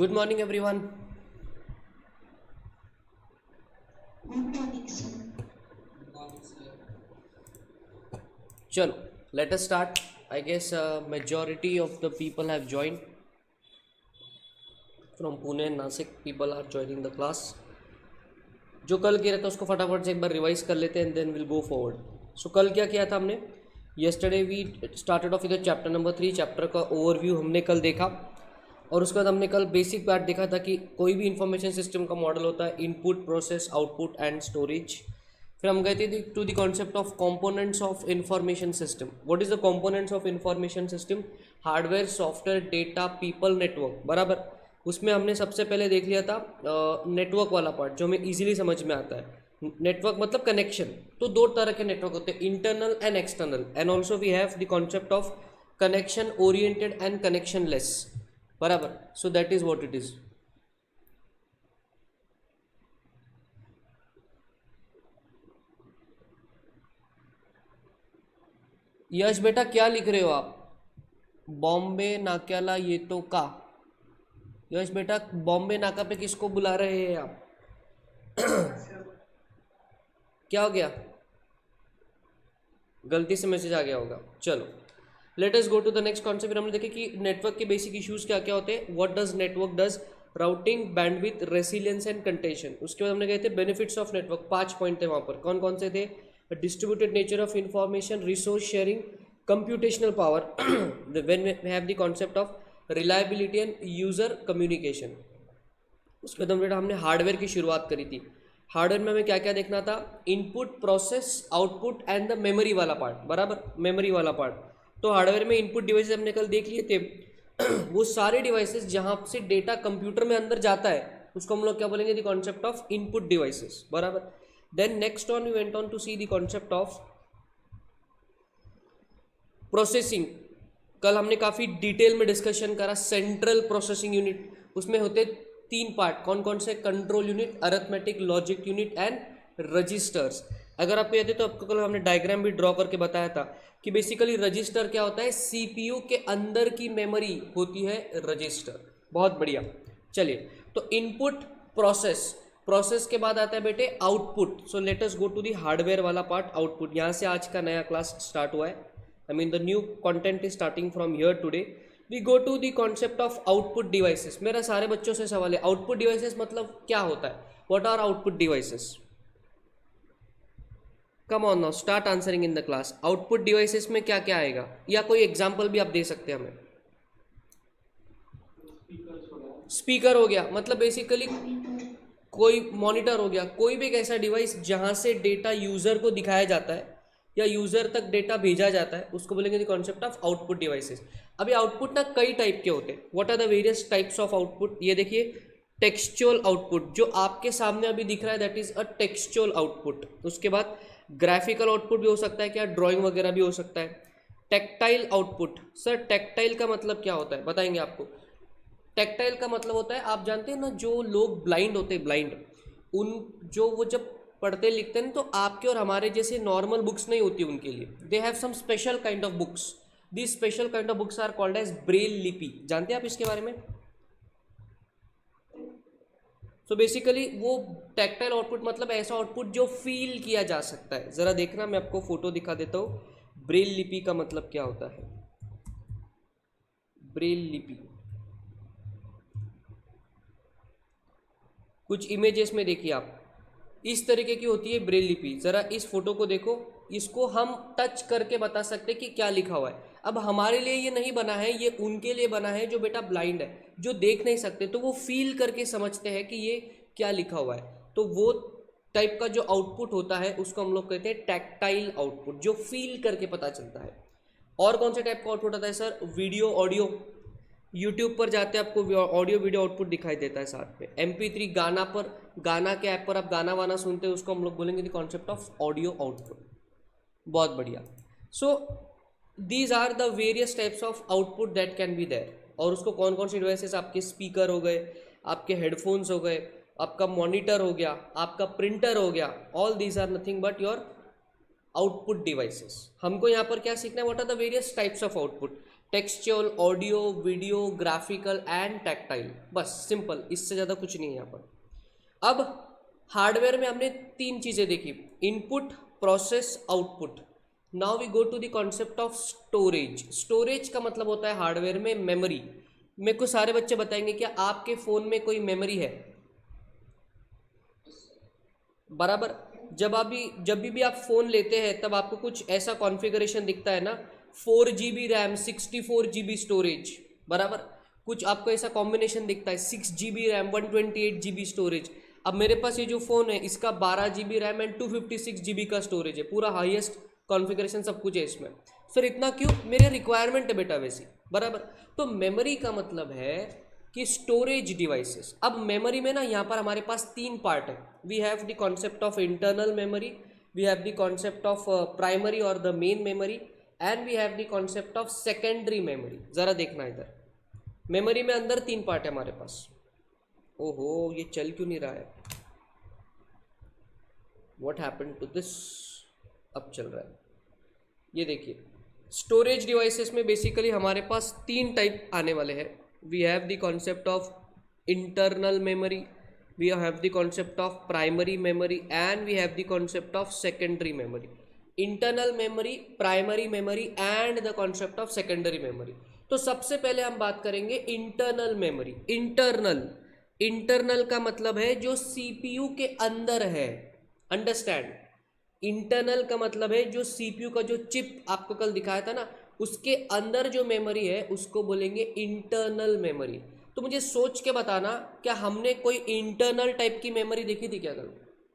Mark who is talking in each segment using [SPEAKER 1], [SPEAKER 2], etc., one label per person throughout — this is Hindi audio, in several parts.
[SPEAKER 1] Good morning, everyone.
[SPEAKER 2] Good morning, sir.
[SPEAKER 1] Chalo, let us start. I guess majority of the people have joined from Pune and Nasik. People are joining the class. जो कल किया था उसको फटाफट से एक बार रिवाइज कर लेते हैं and then will go forward. So कल क्या किया था हमने? Yesterday we started off with chapter number 3. Chapter का ओवरव्यू हमने कल देखा और उसके बाद हमने कल बेसिक पार्ट देखा था कि कोई भी इंफॉर्मेशन सिस्टम का मॉडल होता है input, process, output and storage. फिर हम गए थे to the concept of components of information system. What is the components of information system? Hardware, software, data, people, network. बराबर. उसमें हमने सबसे पहले देख लिया था नेटवर्क वाला पार्ट जो हमें इजीली समझ में आता है. नेटवर्क मतलब कनेक्शन. तो दो तरह के नेटवर्क होते हैं, internal and external. And also we have the concept of connection oriented and connection less. बराबर. So that is what it is. Yash बेटा क्या लिख रहे हो आप? बॉम्बे नाक्याला ये तो का. यश बेटा बॉम्बे नाका पे किसको बुला रहे हैं आप? क्या हो गया? गलती से मैसेज आ गया होगा. चलो let us go to the next concept. हमने देखे कि नेटवर्क के बेसिक इश्यूज क्या क्या होते हैं. What does network does? Routing, bandwidth, resilience and contention. उसके बाद हमने कहे थे बेनिफिट्स ऑफ नेटवर्क. 5 पॉइंट थे वहाँ पर. कौन कौन से थे? Distributed nature of information, resource sharing, computational power, when we have the concept of reliability and user communication. उसके बाद हमने हार्डवेयर की शुरुआत करी थी. हार्डवेयर में हमें क्या क्या देखना था? Input, process, output and the memory वाला पार्ट. बराबर. मेमोरी वाला पार्ट. तो हार्डवेयर में इनपुट डिवाइसेस हमने कल देख लिए थे. वो सारे डिवाइसेस जहाँ से डेटा कंप्यूटर में अंदर जाता है उसको हम लोग क्या बोलेंगे? The concept of input devices. बराबर. Then next on we went on to see the concept of processing. कल हमने काफ़ी डिटेल में डिस्कशन करा. सेंट्रल प्रोसेसिंग यूनिट, उसमें होते 3 पार्ट. कौन कौन से? Control unit, arithmetic logic unit and registers. अगर आपको याद है तो आपको कल हमने डायग्राम भी ड्रॉ करके बताया था कि बेसिकली रजिस्टर क्या होता है? सीपीयू के अंदर की मेमोरी होती है रजिस्टर. बहुत बढ़िया. चलिए तो इनपुट, प्रोसेस, प्रोसेस के बाद आता है बेटे output. So let us go to the hardware वाला पार्ट, आउटपुट. यहाँ से आज का नया क्लास स्टार्ट हुआ है. I mean the new content is starting from here today. We go to the concept of output devices. मेरा सारे बच्चों से सवाल है, output devices मतलब क्या होता है? What are output devices? Come on now, start answering in the class. Output devices में क्या क्या आएगा? या कोई एग्जाम्पल भी आप दे सकते हैं हमें. स्पीकर हो गया मतलब बेसिकली कोई मॉनिटर हो गया. कोई भी एक ऐसा डिवाइस जहाँ से डेटा यूजर को दिखाया जाता है या यूजर तक डेटा भेजा जाता है उसको बोलेंगे the concept of output devices. अभी आउटपुट ना कई टाइप के होते हैं. What are the various types of output? ये देखिए, टेक्सचुअल आउटपुट जो आपके सामने अभी दिख रहा है that is a textual output. उसके बाद ग्राफिकल आउटपुट भी हो सकता है, क्या ड्राइंग वगैरह भी हो सकता है. Tactile output. सर टेक्टाइल का मतलब क्या होता है बताएंगे आपको. टेक्टाइल का मतलब होता है, आप जानते हैं ना जो लोग ब्लाइंड होते हैं, ब्लाइंड, उन जो वो जब पढ़ते लिखते हैं तो आपके और हमारे जैसे नॉर्मल बुक्स नहीं होती उनके लिए. They have some special kind of books. This special kind of books are called as braille लिपि. जानते हैं आप इसके बारे में? सो बेसिकली वो टैक्टाइल आउटपुट मतलब ऐसा आउटपुट जो फील किया जा सकता है. ज़रा देखना, मैं आपको फोटो दिखा देता हूँ. ब्रेल लिपि का मतलब क्या होता है? ब्रेल लिपि कुछ इमेजेस में देखिए आप, इस तरीके की होती है ब्रेल लिपि. ज़रा इस फोटो को देखो, इसको हम टच करके बता सकते हैं कि क्या लिखा हुआ है. अब हमारे लिए ये नहीं बना है, ये उनके लिए बना है जो बेटा ब्लाइंड है, जो देख नहीं सकते, तो वो फील करके समझते हैं कि ये क्या लिखा हुआ है. तो वो टाइप का जो आउटपुट होता है उसको हम लोग कहते हैं टैक्टाइल आउटपुट, जो फील करके पता चलता है. और कौन से टाइप का आउटपुट होता है सर? Video, audio. यूट्यूब पर जाते हैं आपको ऑडियो वीडियो आउटपुट दिखाई देता है साथ में. MP3 गाना पर, गाना के ऐप पर आप गाना वाना सुनते हैं उसको हम लोग बोलेंगे the concept of audio output. बहुत बढ़िया. So these are the various types of output that can be there. और उसको कौन कौन से डिवाइसेस? आपके स्पीकर हो गए, आपके हेडफोन्स हो गए, आपका मॉनिटर हो गया, आपका प्रिंटर हो गया. All these are nothing but your output devices. हमको यहाँ पर क्या सीखना है? What are the various types of output. Textual, audio, video, graphical and tactile, बस सिंपल, इससे ज़्यादा कुछ नहीं है यहाँ पर। अब हार्डवेयर में हमने तीन चीज़ें देखी, input, process, output. Now we go to the concept of storage. Storage का मतलब होता है हार्डवेयर में मेमोरी। मेरे को सारे बच्चे बताएंगे क्या आपके फ़ोन में कोई मेमोरी है? बराबर। जब भी आप फ़ोन लेते हैं तब आपको कुछ ऐसा कॉन्फ़िगरेशन दिखता है ना, 4 GB रैम, 64 GB स्टोरेज, बराबर। कुछ आपको ऐसा कॉम्बिनेशन दिखता है, 6 GB रैम, 128 GB स्टोरेज। अब मेरे पास ये जो फ़ोन है इसका 12 GB रैम एंड 256 GB का स्टोरेज है, पूरा हाईएस्ट कॉन्फ़िगरेशन सब कुछ है इसमें। सर इतना क्यों? मेरे रिक्वायरमेंट है बेटा वैसी, बराबर। तो मेमोरी का मतलब है कि स्टोरेज डिवाइसेस। अब मेमोरी में ना यहाँ पर हमारे पास तीन पार्ट है। We have the concept of internal memory, we have the concept of primary और the main memory, and we have the concept of secondary memory. ज़रा देखना इधर, मेमोरी में अंदर तीन पार्ट है हमारे पास। ओहो, ये चल क्यों नहीं रहा है? What happened to this? अब चल रहा है। ये देखिए, स्टोरेज डिवाइसेस में बेसिकली हमारे पास तीन टाइप आने वाले हैं। We have the concept of internal memory, we have the concept of primary memory, and we have the concept of secondary memory. Internal memory, primary memory and the concept of secondary memory. तो सबसे पहले हम बात करेंगे इंटरनल मेमोरी। इंटरनल का मतलब है जो सीपीयू के अंदर है। अंडरस्टैंड? इंटरनल का मतलब है जो सीपीयू का जो चिप आपको कल दिखाया था ना, उसके अंदर जो मेमोरी है उसको बोलेंगे इंटरनल मेमोरी। तो मुझे सोच के बताना, क्या हमने कोई इंटरनल टाइप की मेमोरी देखी थी क्या कल?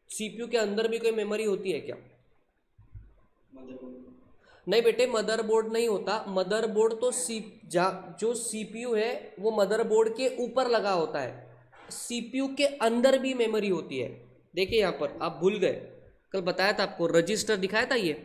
[SPEAKER 1] सीपीयू के अंदर भी कोई मेमोरी होती है क्या? नहीं बेटे, मदरबोर्ड नहीं होता। मदरबोर्ड तो जो सीपीयू है वो मदरबोर्ड के ऊपर लगा होता है। सीपीयू के अंदर भी मेमोरी होती है। देखिए यहाँ पर आप भूल गए, कल बताया था आपको, रजिस्टर दिखाया था। ये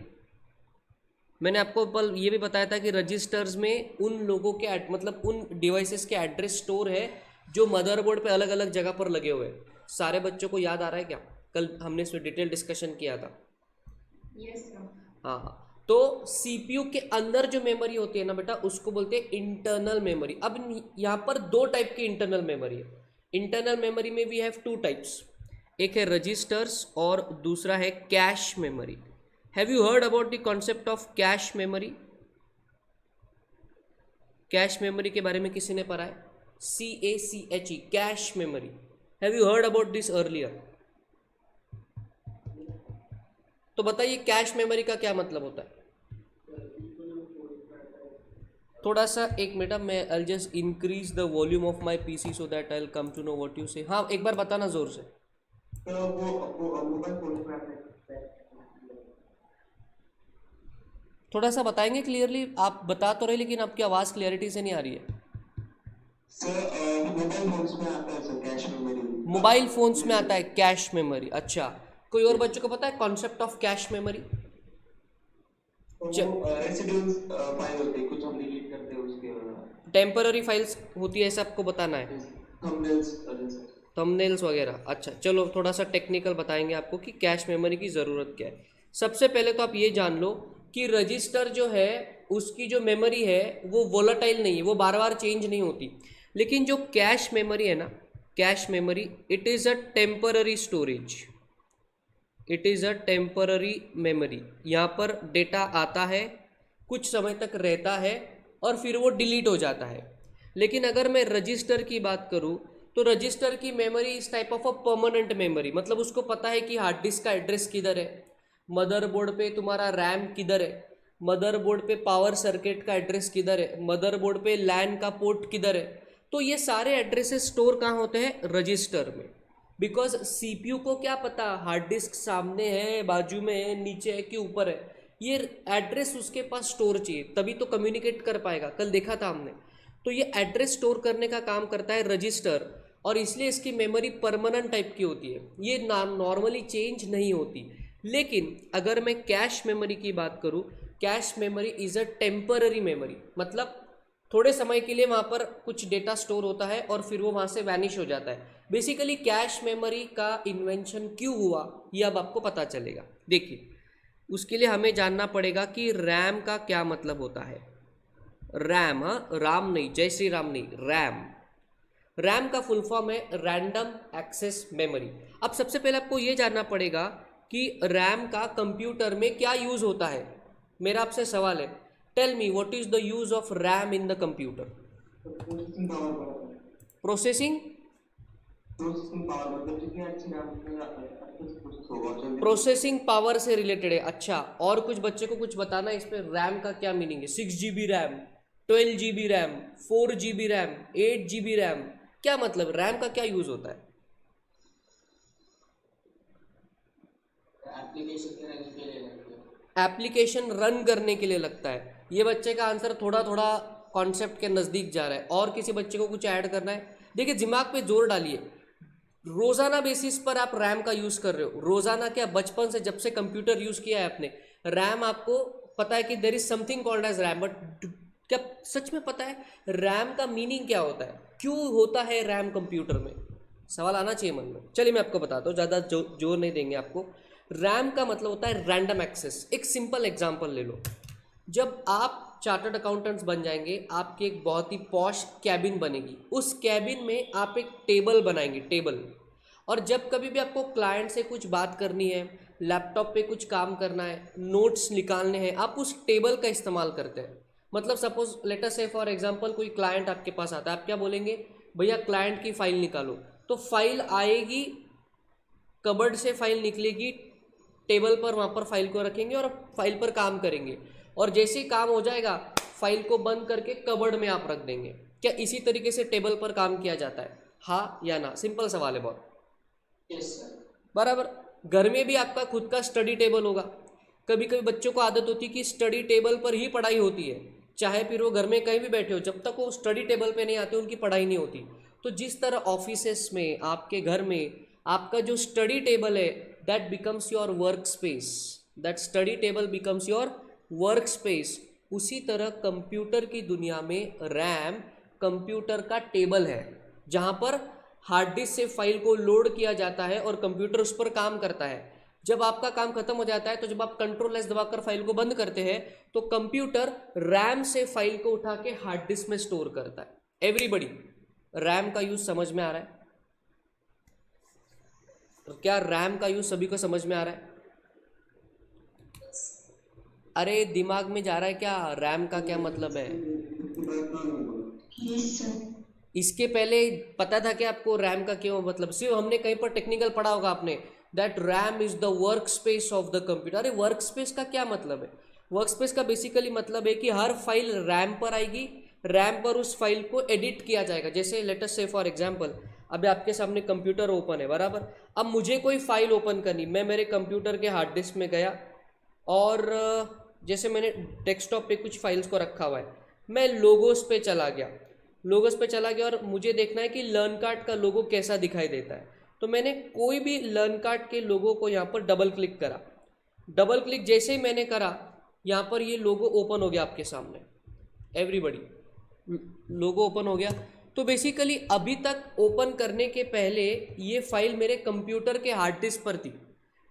[SPEAKER 1] मैंने आपको कल ये भी बताया था कि रजिस्टर्स में उन लोगों के मतलब उन डिवाइसेस के एड्रेस स्टोर है जो मदरबोर्ड पे अलग अलग जगह पर लगे हुए हैं। सारे बच्चों को याद आ रहा है क्या? कल हमने इसमें डिटेल डिस्कशन किया था।
[SPEAKER 2] यस
[SPEAKER 1] हाँ, तो सीपीयू के अंदर जो मेमोरी होती है ना बेटा, उसको बोलते हैं इंटरनल मेमोरी। अब यहाँ पर दो टाइप की इंटरनल मेमोरी है। इंटरनल मेमोरी में वी हैव टू टाइप्स, एक है रजिस्टर्स और दूसरा है cache memory. Have you heard about the concept of cache memory? Cache memory के बारे में किसी ने पढ़ा है? CACHE, cache memory. Have you heard about this earlier? तो बताइए कैश मेमोरी का क्या मतलब होता है? थोड़ा सा एक मिनट, मैं I just increase the volume of my PC so that I come to know what you say. हाँ, एक बार बताना जोर से।
[SPEAKER 3] तो वो मोबाइल फोन में आपने
[SPEAKER 1] थोड़ा सा बताएंगे क्लियरली? आप बता तो रहे लेकिन आपकी आवाज़ क्लियरिटी से नहीं आ रही है।
[SPEAKER 3] सर मोबाइल फोन्स में आता है sir cache memory.
[SPEAKER 1] Mobile phones में आता है कैश मेमोरी। अच्छा, कोई और बच्चों को पता है concept of cache memory?
[SPEAKER 3] Residuals file होती है, कुछ हम डिलीट करते हैं उसके
[SPEAKER 1] टेम्पररी फाइल्स होती है, ऐसा आपको बताना है,
[SPEAKER 3] थंबनेल्स।
[SPEAKER 1] थंबनेल्स वगैरह। अच्छा चलो, थोड़ा सा टेक्निकल बताएंगे आपको कि कैश मेमोरी की ज़रूरत क्या है। सबसे पहले तो आप ये जान लो कि रजिस्टर जो है उसकी जो मेमोरी है वो वोलाटाइल नहीं है, वो बार बार चेंज नहीं होती। लेकिन जो कैश मेमोरी है ना, cache memory, it is a temporary storage, it is a temporary memory. यहाँ पर डेटा आता है, कुछ समय तक रहता है और फिर वो डिलीट हो जाता है। लेकिन अगर मैं रजिस्टर की बात करूँ तो रजिस्टर की मेमोरी इस type of a permanent memory, मतलब उसको पता है कि हार्ड डिस्क का एड्रेस किधर है, मदरबोर्ड पे तुम्हारा रैम किधर है, मदरबोर्ड पे पावर सर्किट का एड्रेस किधर है, मदरबोर्ड पे लैन का पोर्ट किधर है। तो ये सारे एड्रेसेस स्टोर कहाँ होते हैं? रजिस्टर में। बिकॉज सीपीयू को क्या पता हार्ड डिस्क सामने है, बाजू में है, नीचे है कि ऊपर है, ये एड्रेस उसके पास स्टोर चाहिए तभी तो कम्युनिकेट कर पाएगा। कल देखा था हमने। तो ये एड्रेस स्टोर करने का काम करता है रजिस्टर, और इसलिए इसकी मेमोरी परमानेंट टाइप की होती है, ये नॉर्मली चेंज नहीं होती। लेकिन अगर मैं कैश मेमोरी की बात करूँ, cache memory is a temporary memory, मतलब थोड़े समय के लिए वहाँ पर कुछ डेटा स्टोर होता है और फिर वो वहाँ से वैनिश हो जाता है। बेसिकली कैश मेमोरी का इन्वेंशन क्यों हुआ ये अब आपको पता चलेगा। देखिए, उसके लिए हमें जानना पड़ेगा कि रैम का क्या मतलब होता है। रैम, हाँ राम नहीं, जय श्री राम नहीं, रैम। रैम का फुल फॉर्म है रैंडम एक्सेस मेमोरी। अब सबसे पहले आपको ये जानना पड़ेगा कि रैम का कंप्यूटर में क्या यूज़ होता है। मेरा आपसे सवाल है, tell me what is the use of RAM in the computer.
[SPEAKER 3] Processing power बढ़ता है।
[SPEAKER 1] प्रोसेसिंग,
[SPEAKER 3] प्रोसेसिंग पावर मतलब जितनी अच्छी रैम में अच्छे से प्रोसेस होगा जल्दी।
[SPEAKER 1] प्रोसेसिंग पावर से रिलेटेड है। अच्छा, और कुछ बच्चे को कुछ बताना है इस पर, रैम का क्या मीनिंग है। 6 GB RAM, 12 GB RAM, 4 GB RAM, 8 GB RAM, क्या मतलब, रैम का क्या यूज़ होता है। एप्लीकेशन रन करने के लिए लगता है। ये बच्चे का आंसर थोड़ा थोड़ा कॉन्सेप्ट के नज़दीक जा रहा है। और किसी बच्चे को कुछ ऐड करना है। देखिए दिमाग पे जोर डालिए, रोज़ाना बेसिस पर आप रैम का यूज़ कर रहे हो। रोज़ाना क्या, बचपन से जब से कंप्यूटर यूज़ किया है आपने, रैम आपको पता है कि there is something called as RAM, but क्या सच में पता है रैम का मीनिंग क्या होता है, क्यों होता है रैम कंप्यूटर में। सवाल आना चाहिए मन में। चलिए मैं आपको बताता हूँ, ज़्यादा जोर नहीं देंगे आपको। रैम का मतलब होता है रैंडम एक्सेस। एक सिंपल एग्जांपल ले लो, जब आप चार्टर्ड अकाउंटेंट्स बन जाएंगे, आपकी एक बहुत ही पॉश कैबिन बनेगी। उस कैबिन में आप एक टेबल बनाएंगे, टेबल। और जब कभी भी आपको क्लाइंट से कुछ बात करनी है, लैपटॉप पे कुछ काम करना है, नोट्स निकालने हैं, आप उस टेबल का इस्तेमाल करते हैं। मतलब सपोज लेट अस से फॉर एग्जांपल कोई क्लाइंट आपके पास आता है, आप क्या बोलेंगे, भैया क्लाइंट की फ़ाइल निकालो। तो फाइल आएगी, कबर्ड से फाइल निकलेगी, टेबल पर वहाँ पर फाइल को रखेंगे और फाइल पर काम करेंगे। और जैसे ही काम हो जाएगा, फाइल को बंद करके कबर्ड में आप रख देंगे। क्या इसी तरीके से टेबल पर काम किया जाता है, हाँ या ना। सिंपल सवाल है बहुत। यस सर, बराबर। घर में भी आपका खुद का स्टडी टेबल होगा। कभी कभी बच्चों को आदत होती है कि स्टडी टेबल पर ही पढ़ाई होती है, चाहे फिर वो घर में कहीं भी बैठे हो, जब तक वो स्टडी टेबल पे नहीं आते उनकी पढ़ाई नहीं होती। तो जिस तरह ऑफिसेस में, आपके घर में आपका जो स्टडी टेबल है, that becomes your work space, that study table becomes your work space. उसी तरह कंप्यूटर की दुनिया में रैम कंप्यूटर का टेबल है, जहाँ पर हार्ड डिस्क से फाइल को लोड किया जाता है और कंप्यूटर उस पर काम करता है। जब आपका काम खत्म हो जाता है, तो जब आप कंट्रोल एस दबाकर फाइल को बंद करते हैं, तो कंप्यूटर रैम से फाइल को उठा के हार्ड डिस्क में स्टोर करता है। एवरीबॉडी, रैम का यूज समझ में आ रहा है। तो क्या रैम का यूज सभी को समझ में आ रहा है। अरे दिमाग में जा रहा है क्या, रैम का क्या मतलब है।
[SPEAKER 2] Yes sir.
[SPEAKER 1] इसके पहले पता था कि आपको रैम का क्यों मतलब, सिर्फ हमने कहीं पर टेक्निकल पढ़ा होगा आपने, that RAM is the work space of the computer. अरे वर्क स्पेस का क्या मतलब है। वर्क स्पेस का बेसिकली मतलब है कि हर फाइल रैम पर आएगी, रैम पर उस फाइल को एडिट किया जाएगा। जैसे लेट अस से फॉर एग्जांपल, अभी आपके सामने कंप्यूटर ओपन है, बराबर। अब मुझे कोई फाइल ओपन करनी, मैं मेरे कंप्यूटर के हार्ड डिस्क में गया और जैसे मैंने डेस्कटॉप पे कुछ फाइल्स को रखा हुआ है, मैं लोगोस पे चला गया, लोगोस पे चला गया और मुझे देखना है कि लर्न कार्ड का लोगो कैसा दिखाई देता है। तो मैंने कोई भी लर्न कार्ड के लोगो को यहाँ पर डबल क्लिक करा। डबल क्लिक जैसे ही मैंने करा, यहाँ पर ये लोगो ओपन हो गया आपके सामने। एवरीबॉडी, लोगो ओपन हो गया। तो बेसिकली अभी तक ओपन करने के पहले ये फाइल मेरे कंप्यूटर के हार्ड डिस्क पर थी।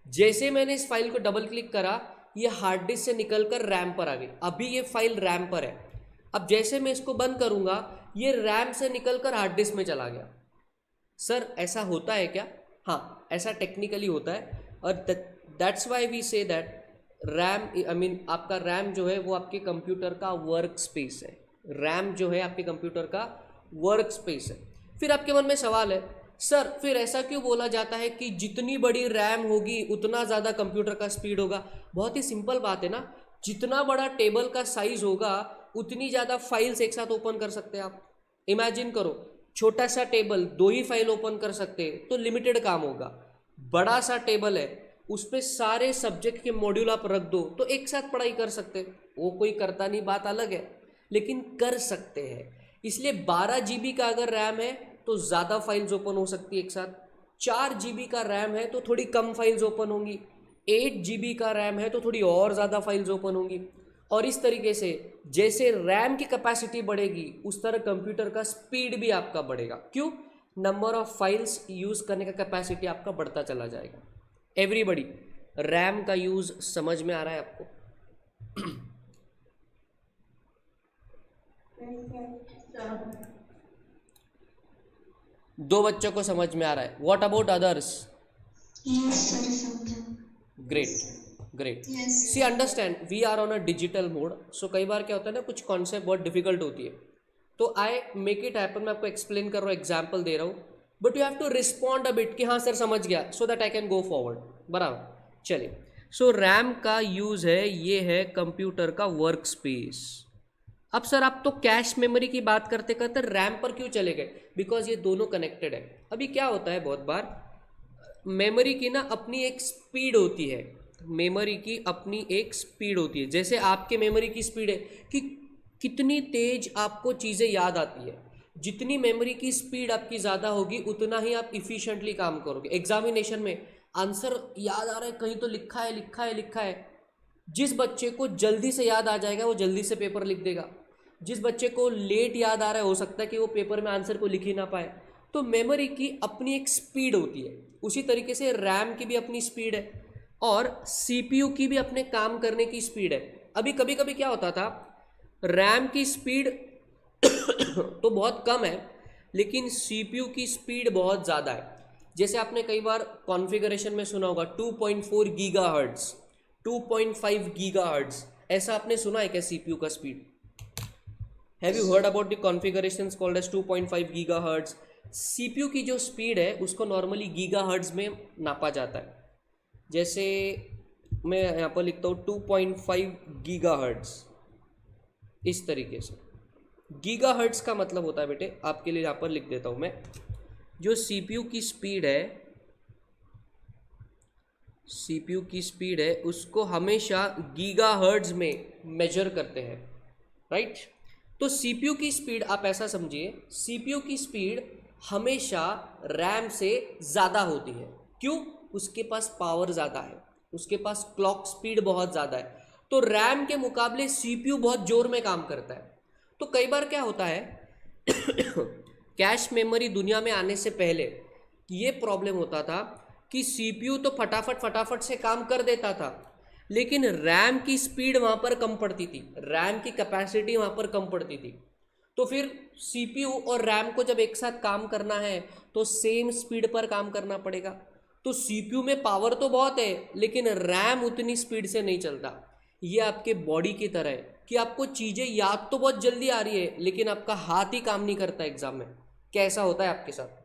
[SPEAKER 1] जैसे मैंने इस फाइल को डबल क्लिक करा, ये हार्ड डिस्क से निकलकर रैम पर आ गई। अभी ये फाइल रैम पर है। अब जैसे मैं इसको बंद करूंगा, ये रैम से निकलकर हार्ड डिस्क में चला गया। सर ऐसा होता है क्या। हाँ, ऐसा टेक्निकली होता है। और that's why we say that RAM, I mean आपका रैम जो है वो आपके कंप्यूटर का वर्क स्पेस है। रैम जो है आपके कंप्यूटर का वर्क स्पेस है। फिर आपके मन में सवाल है, सर फिर ऐसा क्यों बोला जाता है कि जितनी बड़ी रैम होगी उतना ज़्यादा कंप्यूटर का स्पीड होगा। बहुत ही सिंपल बात है ना, जितना बड़ा टेबल का साइज होगा उतनी ज़्यादा फाइल्स एक साथ ओपन कर सकते हैं आप। इमेजिन करो, छोटा सा टेबल 2 ही फाइल ओपन कर सकते हैं तो लिमिटेड काम होगा। बड़ा सा टेबल है, उस पर सारे सब्जेक्ट के मॉड्यूल आप रख दो तो एक साथ पढ़ाई कर सकते हैं। वो कोई करता नहीं, बात अलग है, लेकिन कर सकते हैं। इसलिए 12 GB का अगर रैम है तो ज़्यादा फाइल्स ओपन हो सकती है एक साथ। 4 GB का रैम है तो थोड़ी कम फाइल्स ओपन होंगी। 8 GB का रैम है तो थोड़ी और ज़्यादा फाइल्स ओपन होंगी। और इस तरीके से जैसे रैम की कैपेसिटी बढ़ेगी, उस तरह कंप्यूटर का स्पीड भी आपका बढ़ेगा। क्यों, नंबर ऑफ फाइल्स यूज़ करने का कैपेसिटी आपका बढ़ता चला जाएगा। एवरीबॉडी, रैम का यूज़ समझ में आ रहा है आपको। दो बच्चों को समझ में आ रहा है. What about others?
[SPEAKER 2] Yes, sir. समझा.
[SPEAKER 1] Great great.
[SPEAKER 2] Yes.
[SPEAKER 1] See understand we are on a digital mode, so कई बार क्या होता है ना, कुछ कॉन्सेप्ट बहुत डिफिकल्ट होती है, तो आई मेक इट हैपन. मैं आपको एक्सप्लेन कर रहा हूँ, एग्जाम्पल दे रहा हूँ, but you have to respond a bit कि हाँ सर समझ गया, so that I can go forward. बराबर. चलिए, सो रैम का यूज़ है, ये है कंप्यूटर का वर्क स्पेस. अब सर आप तो कैश मेमोरी की बात करते करते रैम पर क्यों चले गए? बिकॉज ये दोनों कनेक्टेड है. अभी क्या होता है, बहुत बार मेमोरी की ना अपनी एक स्पीड होती है, मेमोरी की अपनी एक स्पीड होती है. जैसे आपके मेमोरी की स्पीड है कि कितनी तेज आपको चीज़ें याद आती है. जितनी मेमोरी की स्पीड आपकी ज़्यादा होगी उतना ही आप इफ़िशिएंटली काम करोगे. एग्जामिनेशन में आंसर याद आ रहा है, कहीं तो लिखा है लिखा है लिखा है. जिस बच्चे को जल्दी से याद आ जाएगा वो जल्दी से पेपर लिख देगा. जिस बच्चे को लेट याद आ रहा है हो सकता है कि वो पेपर में आंसर को लिख ही ना पाए. तो मेमोरी की अपनी एक स्पीड होती है. उसी तरीके से रैम की भी अपनी स्पीड है और सीपीयू की भी अपने काम करने की स्पीड है. अभी कभी कभी क्या होता था, रैम की स्पीड तो बहुत कम है लेकिन सीपीयू की स्पीड बहुत ज़्यादा है. जैसे आपने कई बार कॉन्फ़िगरेशन में सुना होगा 2.4 गीगाहर्ट्ज़, 2.5 गीगाहर्ट्ज़, ऐसा आपने सुना है क्या सीपीयू का speed? Have you heard about the configurations called as 2.5 gigahertz? CPU की जो स्पीड है उसको नॉर्मली गीगाहर्ट्ज़ में नापा जाता है. जैसे मैं यहाँ पर लिखता हूँ 2.5 गीगाहर्ट्ज़, इस तरीके से. गीगाहर्ट्ज़ का मतलब होता है बेटे, आपके लिए यहाँ पर लिख देता हूँ मैं, जो सीपीयू की स्पीड है, सीपीयू की स्पीड है उसको हमेशा गीगाहर्ट्ज़ में मेजर करते हैं, राइट? तो सीपीयू की स्पीड आप ऐसा समझिए, सीपीयू की स्पीड हमेशा रैम से ज़्यादा होती है. क्यों? उसके पास पावर ज़्यादा है, उसके पास क्लॉक स्पीड बहुत ज़्यादा है. तो रैम के मुकाबले सीपीयू बहुत जोर में काम करता है. तो कई बार क्या होता है कैश मेमोरी दुनिया में आने से पहले ये प्रॉब्लम होता था कि सीपीयू तो फटाफट से काम कर देता था लेकिन रैम की स्पीड वहाँ पर कम पड़ती थी, रैम की कैपेसिटी वहाँ पर कम पड़ती थी. तो फिर सीपीयू और रैम को जब एक साथ काम करना है तो सेम स्पीड पर काम करना पड़ेगा. तो सीपीयू में पावर तो बहुत है लेकिन रैम उतनी स्पीड से नहीं चलता. ये आपके बॉडी की तरह है कि आपको चीज़ें याद तो बहुत जल्दी आ रही है लेकिन आपका हाथ ही काम नहीं करता एग्जाम में. क्या ऐसा होता है आपके साथ?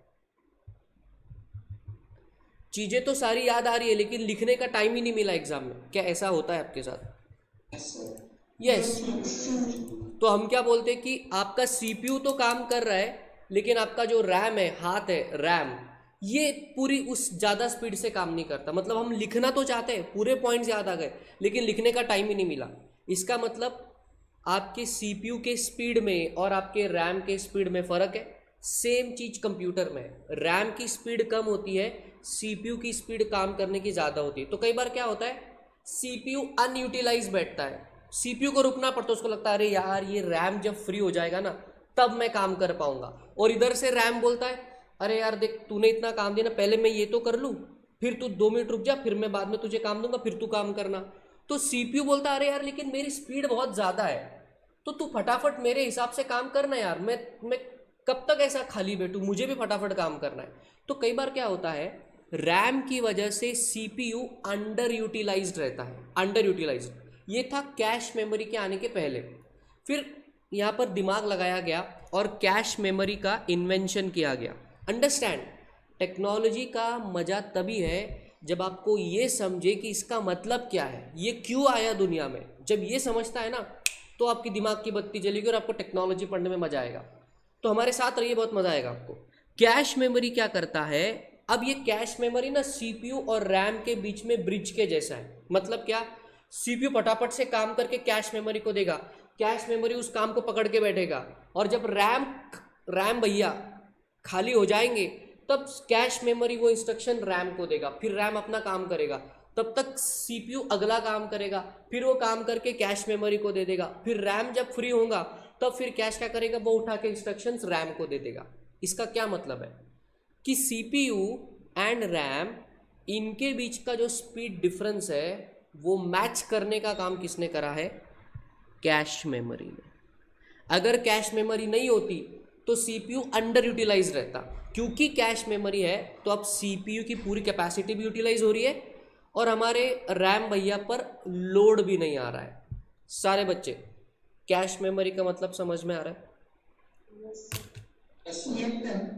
[SPEAKER 1] चीज़ें तो सारी याद आ रही है लेकिन लिखने का टाइम ही नहीं मिला एग्जाम में. क्या ऐसा होता है आपके साथ? यस. तो हम क्या बोलते हैं कि आपका सीपीयू तो काम कर रहा है लेकिन आपका जो रैम है, हाथ है, रैम, ये पूरी उस ज़्यादा स्पीड से काम नहीं करता. मतलब हम लिखना तो चाहते हैं, पूरे पॉइंट्स याद आ गए लेकिन लिखने का टाइम ही नहीं मिला. इसका मतलब आपके सीपीयू के स्पीड में और आपके रैम के स्पीड में फ़र्क है. सेम चीज़ कंप्यूटर में है, रैम की स्पीड कम होती है, सीपीयू की स्पीड काम करने की ज़्यादा होती है. तो कई बार क्या होता है, सीपीयू अनयूटिलाइज बैठता है, सीपीयू को रुकना पड़ता है. उसको लगता है अरे यार ये रैम जब फ्री हो जाएगा ना तब मैं काम कर पाऊंगा. और इधर से रैम बोलता है अरे यार देख तूने इतना काम दिया ना, पहले मैं ये तो कर लूँ, फिर तू 2 मिनट रुक जा, फिर मैं बाद में तुझे काम दूंगा, फिर तू काम करना. तो सीपीयू बोलता है अरे यार लेकिन मेरी स्पीड बहुत ज़्यादा है तो तू फटाफट मेरे हिसाब से काम करना यार, मैं कब तक ऐसा खाली बैठूँ, मुझे भी फटाफट काम करना है. तो कई बार क्या होता है, रैम की वजह से सीपीयू अंडर यूटिलाइज्ड रहता है. अंडर यूटिलाइज्ड ये था कैश मेमोरी के आने के पहले. फिर यहाँ पर दिमाग लगाया गया और कैश मेमोरी का इन्वेंशन किया गया. अंडरस्टैंड, टेक्नोलॉजी का मज़ा तभी है जब आपको ये समझे कि इसका मतलब क्या है, ये क्यों आया दुनिया में. जब ये समझता है ना तो आपकी दिमाग की बत्ती जलेगी और आपको टेक्नोलॉजी पढ़ने में मज़ा आएगा. तो हमारे साथ रहिए, बहुत मज़ा आएगा आपको. कैश मेमोरी क्या करता है, अब ये कैश मेमोरी ना सीपीयू और रैम के बीच में ब्रिज के जैसा है. मतलब क्या, सीपीयू फटाफट से काम करके कैश मेमोरी को देगा, कैश मेमोरी उस काम को पकड़ के बैठेगा, और जब रैम भैया खाली हो जाएंगे तब कैश मेमोरी वो इंस्ट्रक्शन रैम को देगा, फिर रैम अपना काम करेगा, तब तक सीपीयू अगला काम करेगा, फिर वो काम करके कैश मेमोरी को दे देगा, फिर रैम जब फ्री होगा तब फिर कैश क्या करेगा, वो उठा के इंस्ट्रक्शंस रैम को दे देगा. इसका क्या मतलब है कि सीपीयू एंड रैम, इनके बीच का जो स्पीड डिफरेंस है वो मैच करने का काम किसने करा है, कैश मेमोरी ने. अगर कैश मेमोरी नहीं होती तो सीपीयू अंडर यूटिलाइज रहता। क्योंकि कैश मेमोरी है तो अब सीपीयू की पूरी कैपेसिटी भी यूटिलाइज हो रही है और हमारे रैम भैया पर लोड भी नहीं आ रहा है। सारे बच्चे कैश मेमोरी का मतलब समझ में आ रहा है?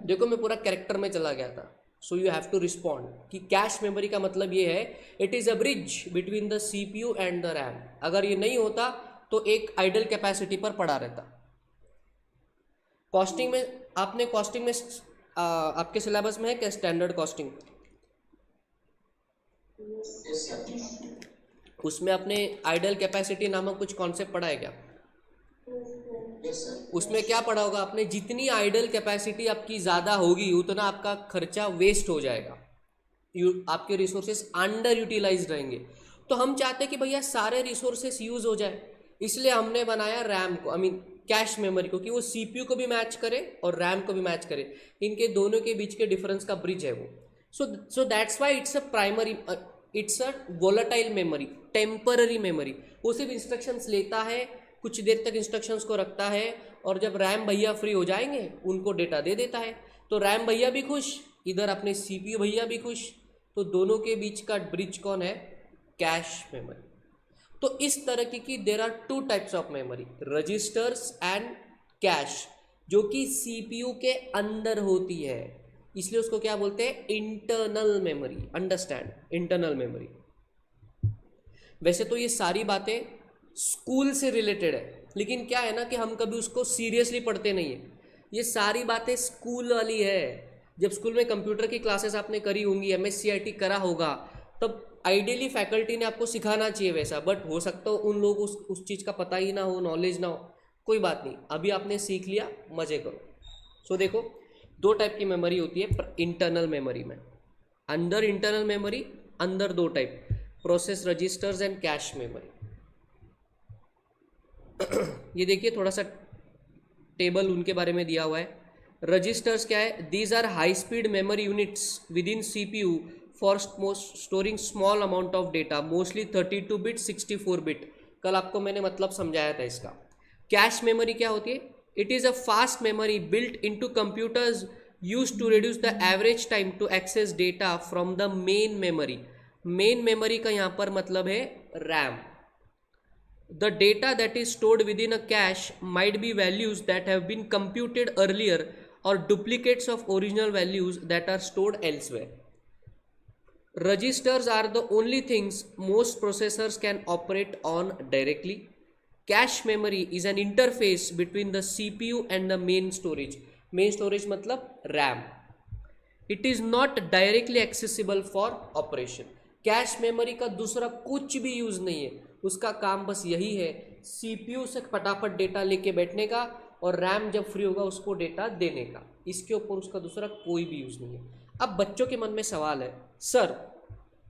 [SPEAKER 1] देखो मैं पूरा कैरेक्टर में चला गया था, so you have to respond कि कैश मेमोरी का मतलब ये है it is a bridge between the CPU and the RAM. अगर ये नहीं होता तो एक आइडल कैपेसिटी पर पड़ा रहता। कॉस्टिंग में आपने कॉस्टिंग में आपके सिलेबस में है क्या स्टैंडर्ड कॉस्टिंग? उसमें आपने आइडल कैपेसिटी नामक कुछ कॉन्सेप्ट पढ़ा है क्या? उसमें क्या पढ़ा होगा आपने? जितनी आइडल कैपेसिटी आपकी ज़्यादा होगी उतना आपका खर्चा वेस्ट हो जाएगा, आपके रिसोर्सेस अंडर यूटिलाइज रहेंगे। तो हम चाहते हैं कि भैया सारे रिसोर्सेस यूज हो जाए, इसलिए हमने बनाया रैम को, आई मीन कैश मेमोरी को, कि वो सीपीयू को भी मैच करे और रैम को भी मैच करे। इनके दोनों के बीच के डिफरेंस का ब्रिज है वो। So that's why it's a primary, it's a volatile memory, temporary memory. वो सिर्फ इंस्ट्रक्शंस लेता है, कुछ देर तक इंस्ट्रक्शंस को रखता है और जब रैम भैया फ्री हो जाएंगे उनको डेटा दे देता है। तो रैम भैया भी खुश, इधर अपने सीपीयू भैया भी खुश। तो दोनों के बीच का ब्रिज कौन है? Cache memory. तो इस तरह की there are two types of memory, registers and cache, जो कि सीपीयू के अंदर होती है, इसलिए उसको क्या बोलते हैं? Internal memory. Understand, internal memory. वैसे तो ये सारी बातें स्कूल से रिलेटेड है, लेकिन क्या है ना कि हम कभी उसको सीरियसली पढ़ते नहीं है। ये सारी बातें स्कूल वाली है। जब स्कूल में कंप्यूटर की क्लासेस आपने करी होंगी, MSCIT करा होगा, तब आइडियली फैकल्टी ने आपको सिखाना चाहिए वैसा, बट हो सकता हो उन लोग उस चीज़ का पता ही ना हो, नॉलेज ना हो, कोई बात नहीं, अभी आपने सीख लिया, मज़े करो। सो देखो, दो टाइप की मेमोरी होती है इंटरनल मेमोरी में। अंदर इंटरनल मेमोरी, अंदर दो type, process registers and cache memory. ये देखिए थोड़ा सा टेबल उनके बारे में दिया हुआ है। रजिस्टर्स क्या है? These are high speed memory units within CPU for storing small amount of data, mostly 32 bit 64 bit. कल आपको मैंने मतलब समझाया था इसका। कैश मेमोरी क्या होती है? It is a fast memory built into computers used to reduce the average time to access data from the main memory. Main memory का यहाँ पर मतलब है RAM. The data that is stored within a cache might be values that have been computed earlier or duplicates of original values that are stored elsewhere. Registers are the only things most processors can operate on directly. Cache memory is an interface between the CPU and the main storage. Main storage मतलब RAM. It is not directly accessible for operation. Cash memory का दूसरा कुछ भी यूज़ नहीं है, उसका काम बस यही है सीपीयू से फटाफट डेटा लेके बैठने का और रैम जब फ्री होगा उसको डेटा देने का। इसके ऊपर उसका दूसरा कोई भी यूज़ नहीं है। अब बच्चों के मन में सवाल है, सर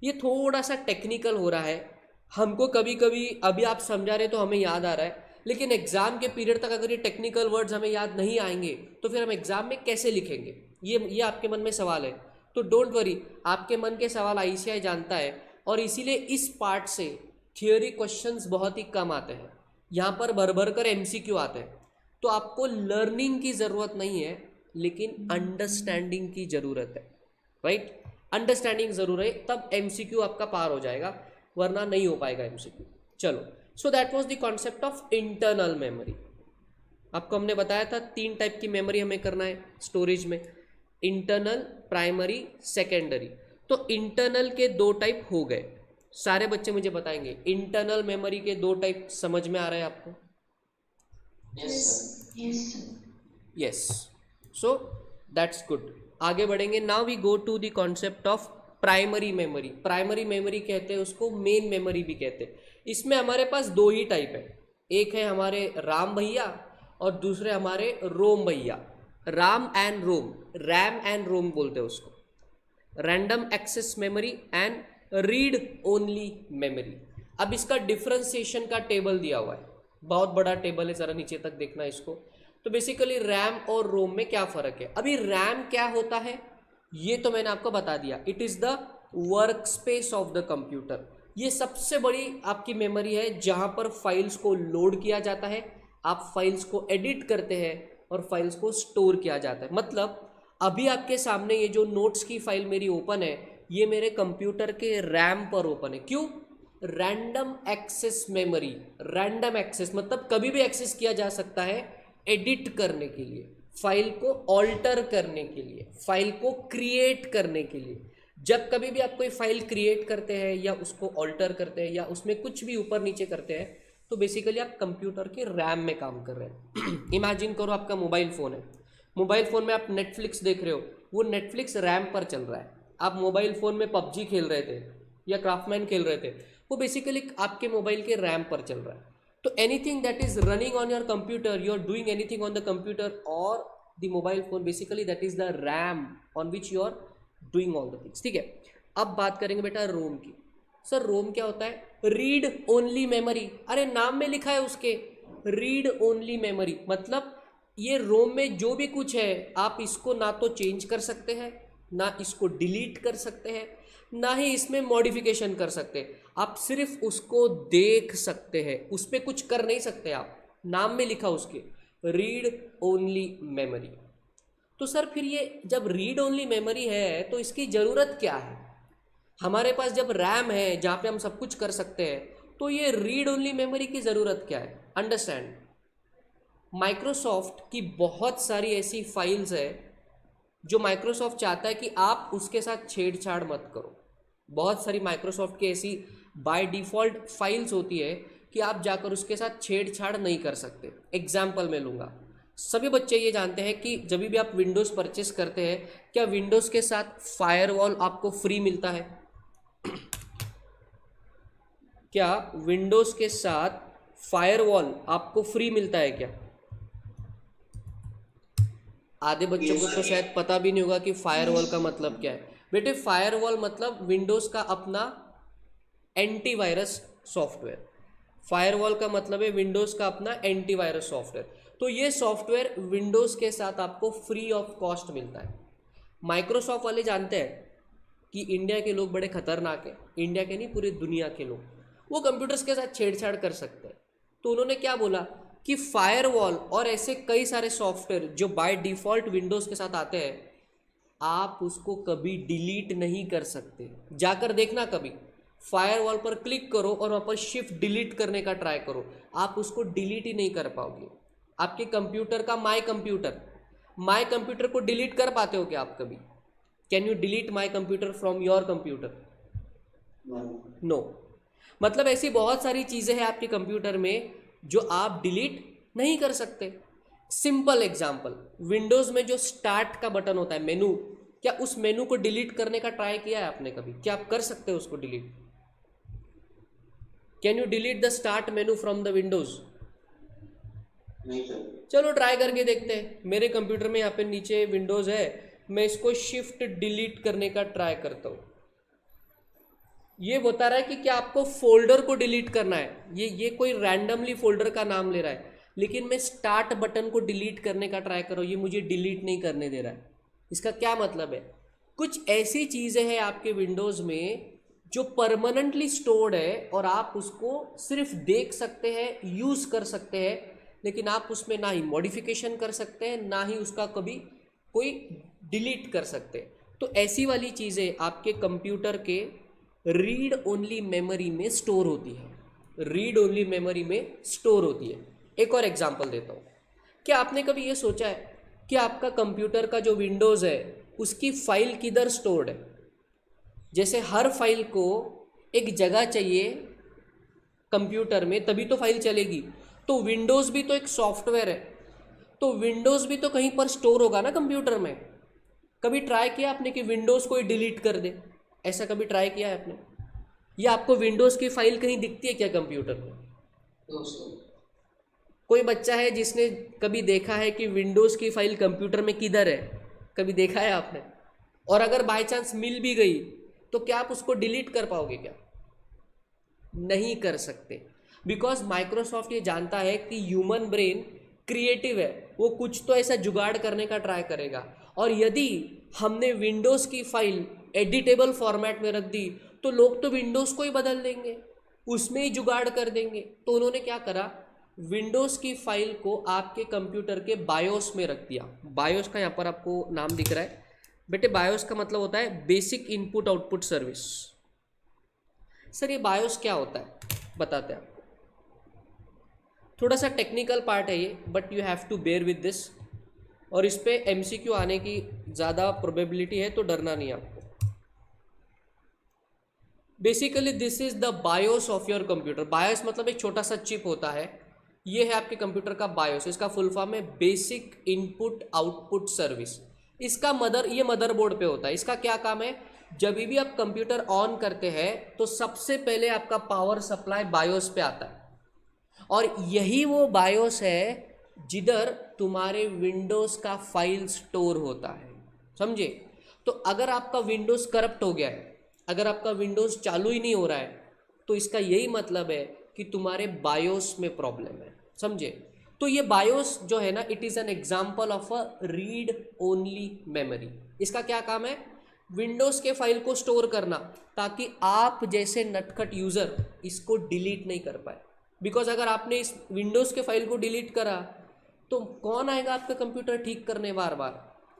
[SPEAKER 1] ये थोड़ा सा टेक्निकल हो रहा है, हमको कभी कभी अभी आप समझा रहे तो हमें याद आ रहा है, लेकिन एग्ज़ाम के पीरियड तक अगर ये टेक्निकल वर्ड्स हमें याद नहीं आएंगे तो फिर हम एग्ज़ाम में कैसे लिखेंगे? ये आपके मन में सवाल है। तो डोंट वरी, आपके मन के सवाल ICI जानता है और इसीलिए इस पार्ट से थियोरी क्वेश्चंस बहुत ही कम आते हैं, यहाँ पर भर भर कर MCQ आते हैं। तो आपको लर्निंग की ज़रूरत नहीं है, लेकिन अंडरस्टैंडिंग की ज़रूरत है, राइट? अंडरस्टैंडिंग ज़रूर है, तब MCQ आपका पार हो जाएगा, वरना नहीं हो पाएगा MCQ। चलो, so that was the concept of internal memory. आपको हमने बताया था 3 टाइप की मेमोरी हमें करना है स्टोरेज में, इंटरनल, प्राइमरी, सेकेंडरी। तो इंटरनल के 2 टाइप हो गए। सारे बच्चे मुझे बताएंगे इंटरनल मेमोरी के 2 टाइप समझ में आ रहे हैं आपको? Yes, so that's good. आगे बढ़ेंगे। Now we go to the concept of primary memory. Primary memory कहते हैं उसको, मेन मेमोरी भी कहते हैं। इसमें हमारे पास 2 ही टाइप है, एक है हमारे राम भैया और दूसरे हमारे रोम भैया। RAM and ROM, RAM and ROM बोलते हैं उसको। Random access memory and read only memory. अब इसका डिफरेंशिएशन का टेबल दिया हुआ है, बहुत बड़ा टेबल है, ज़रा नीचे तक देखना इसको। तो बेसिकली रैम और रोम में क्या फ़र्क है? अभी रैम क्या होता है ये तो मैंने आपको बता दिया, it is the work space of the computer. ये सबसे बड़ी आपकी मेमोरी है जहाँ पर फाइल्स को लोड किया जाता है, आप फाइल्स को एडिट करते हैं और फाइल्स को स्टोर किया जाता है। मतलब अभी आपके सामने ये जो नोट्स की फाइल मेरी ओपन है, ये मेरे कंप्यूटर के रैम पर ओपन है। क्यों? Random access memory. Random access मतलब कभी भी एक्सेस किया जा सकता है, एडिट करने के लिए, फाइल को ऑल्टर करने के लिए, फाइल को क्रिएट करने के लिए। जब कभी भी आप कोई फाइल क्रिएट करते हैं या उसको ऑल्टर करते हैं या उसमें कुछ भी ऊपर नीचे करते हैं, तो बेसिकली आप कंप्यूटर के रैम में काम कर रहे हैं। इमेजिन करो आपका मोबाइल फ़ोन है, मोबाइल फ़ोन में आप नेटफ्लिक्स देख रहे हो, वो नेटफ्लिक्स रैम पर चल रहा है। आप मोबाइल फ़ोन में पबजी खेल रहे थे या क्राफ्टमैन खेल रहे थे, वो बेसिकली आपके मोबाइल के रैम पर चल रहा है। तो anything that is running on your computer, you are doing anything on the computer और the mobile phone, basically that is the RAM on which you are doing all the things. ठीक है, अब बात करेंगे बेटा रोम की। सर रोम क्या होता है? Read only memory. अरे नाम में लिखा है उसके, रीड ओनली मेमोरी। मतलब ये रोम में जो भी कुछ है आप इसको ना तो चेंज कर सकते हैं, ना इसको डिलीट कर सकते हैं, ना ही इसमें मॉडिफिकेशन कर सकते हैं। आप सिर्फ उसको देख सकते हैं, उस पर कुछ कर नहीं सकते आप। नाम में लिखा उसके रीड ओनली मेमोरी। तो सर फिर ये जब रीड ओनली मेमोरी है तो इसकी ज़रूरत क्या है? हमारे पास जब रैम है जहाँ पे हम सब कुछ कर सकते हैं, तो ये रीड ओनली मेमोरी की ज़रूरत क्या है? अंडरस्टैंड, माइक्रोसॉफ्ट की बहुत सारी ऐसी फाइल्स है जो माइक्रोसॉफ्ट चाहता है कि आप उसके साथ छेड़छाड़ मत करो। बहुत सारी माइक्रोसॉफ्ट की ऐसी बाय डिफ़ॉल्ट फाइल्स होती है कि आप जाकर उसके साथ छेड़छाड़ नहीं कर सकते। एग्जाम्पल मैं लूँगा, सभी बच्चे ये जानते हैं कि जब भी आप विंडोज़ परचेस करते हैं, क्या विंडोज़ के साथ फायरवॉल आपको फ्री मिलता है? क्या विंडोज़ के साथ फायरवॉल आपको फ्री मिलता है क्या? आधे बच्चों को तो शायद पता भी नहीं होगा कि फायरवॉल का मतलब क्या है। बेटे फायरवॉल मतलब विंडोज़ का अपना एंटीवायरस सॉफ्टवेयर। फायरवॉल का मतलब है विंडोज़ का अपना एंटीवायरस सॉफ्टवेयर। तो ये सॉफ्टवेयर विंडोज़ के साथ आपको फ्री ऑफ कॉस्ट मिलता है। माइक्रोसॉफ्ट वाले जानते हैं कि इंडिया के लोग बड़े खतरनाक हैं, इंडिया के नहीं पूरी दुनिया के लोग, वो कंप्यूटर्स के साथ छेड़छाड़ कर सकते हैं। तो उन्होंने क्या बोला कि फायरवॉल और ऐसे कई सारे सॉफ्टवेयर जो बाय डिफ़ॉल्ट विंडोज़ के साथ आते हैं, आप उसको कभी डिलीट नहीं कर सकते। जाकर देखना, कभी फायरवॉल पर क्लिक करो और वहाँ पर शिफ्ट डिलीट करने का ट्राई करो, आप उसको डिलीट ही नहीं कर पाओगे। आपके कंप्यूटर का माय कंप्यूटर को डिलीट कर पाते हो क्या आप कभी? Can you delete my computer from your computer? No. मतलब ऐसी बहुत सारी चीज़ें हैं आपके कंप्यूटर में जो आप डिलीट नहीं कर सकते। सिंपल एग्जांपल, विंडोज़ में जो स्टार्ट का बटन होता है मेनू, क्या उस मेनू को डिलीट करने का ट्राई किया है आपने कभी? क्या आप कर सकते हो उसको delete? Can you delete the start menu from the Windows?
[SPEAKER 3] नहीं सर।
[SPEAKER 1] चलो ट्राई करके देखते हैं। मेरे कंप्यूटर में यहाँ पे नीचे विंडोज़ है, मैं इसको शिफ्ट डिलीट करने का ट्राई करता हूँ। ये बता रहा है कि क्या आपको फोल्डर को डिलीट करना है। ये कोई रैंडमली फोल्डर का नाम ले रहा है, लेकिन मैं स्टार्ट बटन को डिलीट करने का ट्राई करो, ये मुझे डिलीट नहीं करने दे रहा है। इसका क्या मतलब है? कुछ ऐसी चीज़ें हैं आपके विंडोज़ में जो परमानेंटली स्टोर्ड है और आप उसको सिर्फ देख सकते हैं, यूज़ कर सकते हैं, लेकिन आप उसमें ना ही मॉडिफिकेशन कर सकते हैं, ना ही उसका कभी कोई डिलीट कर सकते हैं। तो ऐसी वाली चीज़ें आपके कंप्यूटर के रीड ओनली मेमोरी में स्टोर होती है, रीड ओनली मेमोरी में स्टोर होती है। एक और एग्जांपल देता हूँ। क्या आपने कभी ये सोचा है कि आपका कंप्यूटर का जो विंडोज़ है उसकी फ़ाइल किधर स्टोर्ड है? जैसे हर फाइल को एक जगह चाहिए कंप्यूटर में, तभी तो फाइल चलेगी। तो विंडोज़ भी तो एक सॉफ्टवेयर है, तो विंडोज़ भी तो कहीं पर स्टोर होगा ना कंप्यूटर में। कभी ट्राई किया आपने कि विंडोज़ को ही डिलीट कर दे? ऐसा कभी ट्राई किया है आपने? या आपको विंडोज़ की फाइल कहीं दिखती है क्या कंप्यूटर में? कोई बच्चा है जिसने कभी देखा है कि विंडोज़ की फाइल कंप्यूटर में किधर है? कभी देखा है आपने? और अगर बाय चांस मिल भी गई तो क्या आप उसको डिलीट कर पाओगे क्या? नहीं कर सकते, बिकॉज माइक्रोसॉफ्ट ये जानता है कि ह्यूमन ब्रेन क्रिएटिव है, वो कुछ तो ऐसा जुगाड़ करने का ट्राई करेगा। और यदि हमने विंडोज़ की फाइल एडिटेबल फॉर्मेट में रख दी तो लोग तो विंडोज़ को ही बदल देंगे, उसमें ही जुगाड़ कर देंगे। तो उन्होंने क्या करा, विंडोज़ की फाइल को आपके कंप्यूटर के बायोस में रख दिया। बायोस का यहाँ पर आपको नाम दिख रहा है बेटे, बायोस का मतलब होता है basic input output service. Sir ये बायोस क्या होता है बताते हैं आपको, थोड़ा सा टेक्निकल पार्ट है ये, but you have to bear with this, और इस पे एमसीक्यू आने की ज़्यादा प्रोबेबिलिटी है, तो डरना नहीं आपको। Basically this is the BIOS of your computer. BIOS मतलब एक छोटा सा चिप होता है, ये है आपके कंप्यूटर का बायोस। इसका फुल फॉर्म है बेसिक इनपुट आउटपुट सर्विस। इसका ये मदरबोर्ड पे होता है। इसका क्या काम है, जब भी आप कंप्यूटर ऑन करते हैं तो सबसे पहले आपका पावर सप्लाई बायोस पे आता है, और यही वो बायोस है जिधर तुम्हारे विंडोज़ का फाइल स्टोर होता है, समझे। तो अगर आपका विंडोज़ करप्ट हो गया है, अगर आपका विंडोज़ चालू ही नहीं हो रहा है, तो इसका यही मतलब है कि तुम्हारे बायोस में प्रॉब्लम है, समझे। तो ये बायोस जो है ना, it is an example of a read only memory. इसका क्या काम है, विंडोज़ के फाइल को स्टोर करना, ताकि आप जैसे नटखट यूज़र इसको डिलीट नहीं कर पाए। बिकॉज अगर आपने इस विंडोज़ के फाइल को डिलीट करा तो कौन आएगा आपका कंप्यूटर ठीक करने बार बार,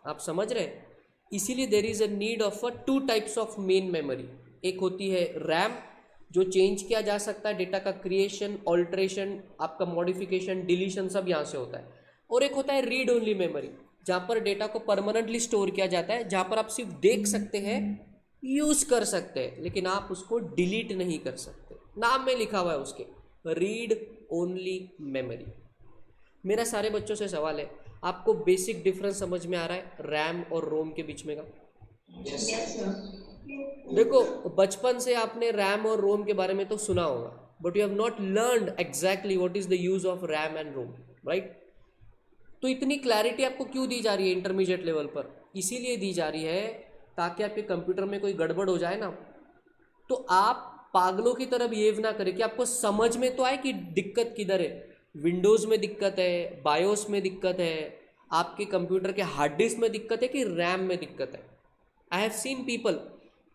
[SPEAKER 1] आप समझ रहे हैं। इसीलिए there is a need of a 2 types of main memory. एक होती है रैम, जो चेंज किया जा सकता है, डेटा का क्रिएशन, ऑल्ट्रेशन, आपका मॉडिफिकेशन, डिलीशन सब यहाँ से होता है। और एक होता है रीड ओनली मेमोरी, जहाँ पर डेटा को परमानेंटली स्टोर किया जाता है, जहाँ पर आप सिर्फ देख सकते हैं, यूज़ कर सकते हैं, लेकिन आप उसको डिलीट नहीं कर सकते। नाम में लिखा हुआ है उसके, रीड ओनली मेमोरी। मेरा सारे बच्चों से सवाल है, आपको बेसिक डिफरेंस समझ में आ रहा है रैम और रोम के बीच में का? देखो बचपन से आपने रैम और रोम के बारे में तो सुना होगा, but you have not learned exactly what is the use of RAM and ROM, right. तो इतनी क्लैरिटी आपको क्यों दी जा रही है इंटरमीडिएट लेवल पर? इसीलिए दी जा रही है ताकि आपके कंप्यूटर में कोई गड़बड़ हो जाए ना, तो आप पागलों की तरह बिहेव ना करें, कि आपको समझ में तो आए कि दिक्कत किधर है। विंडोज़ में दिक्कत है, बायोस में दिक्कत है, आपके कंप्यूटर के हार्ड डिस्क में दिक्कत है, कि रैम में दिक्कत है। आई हैव सीन पीपल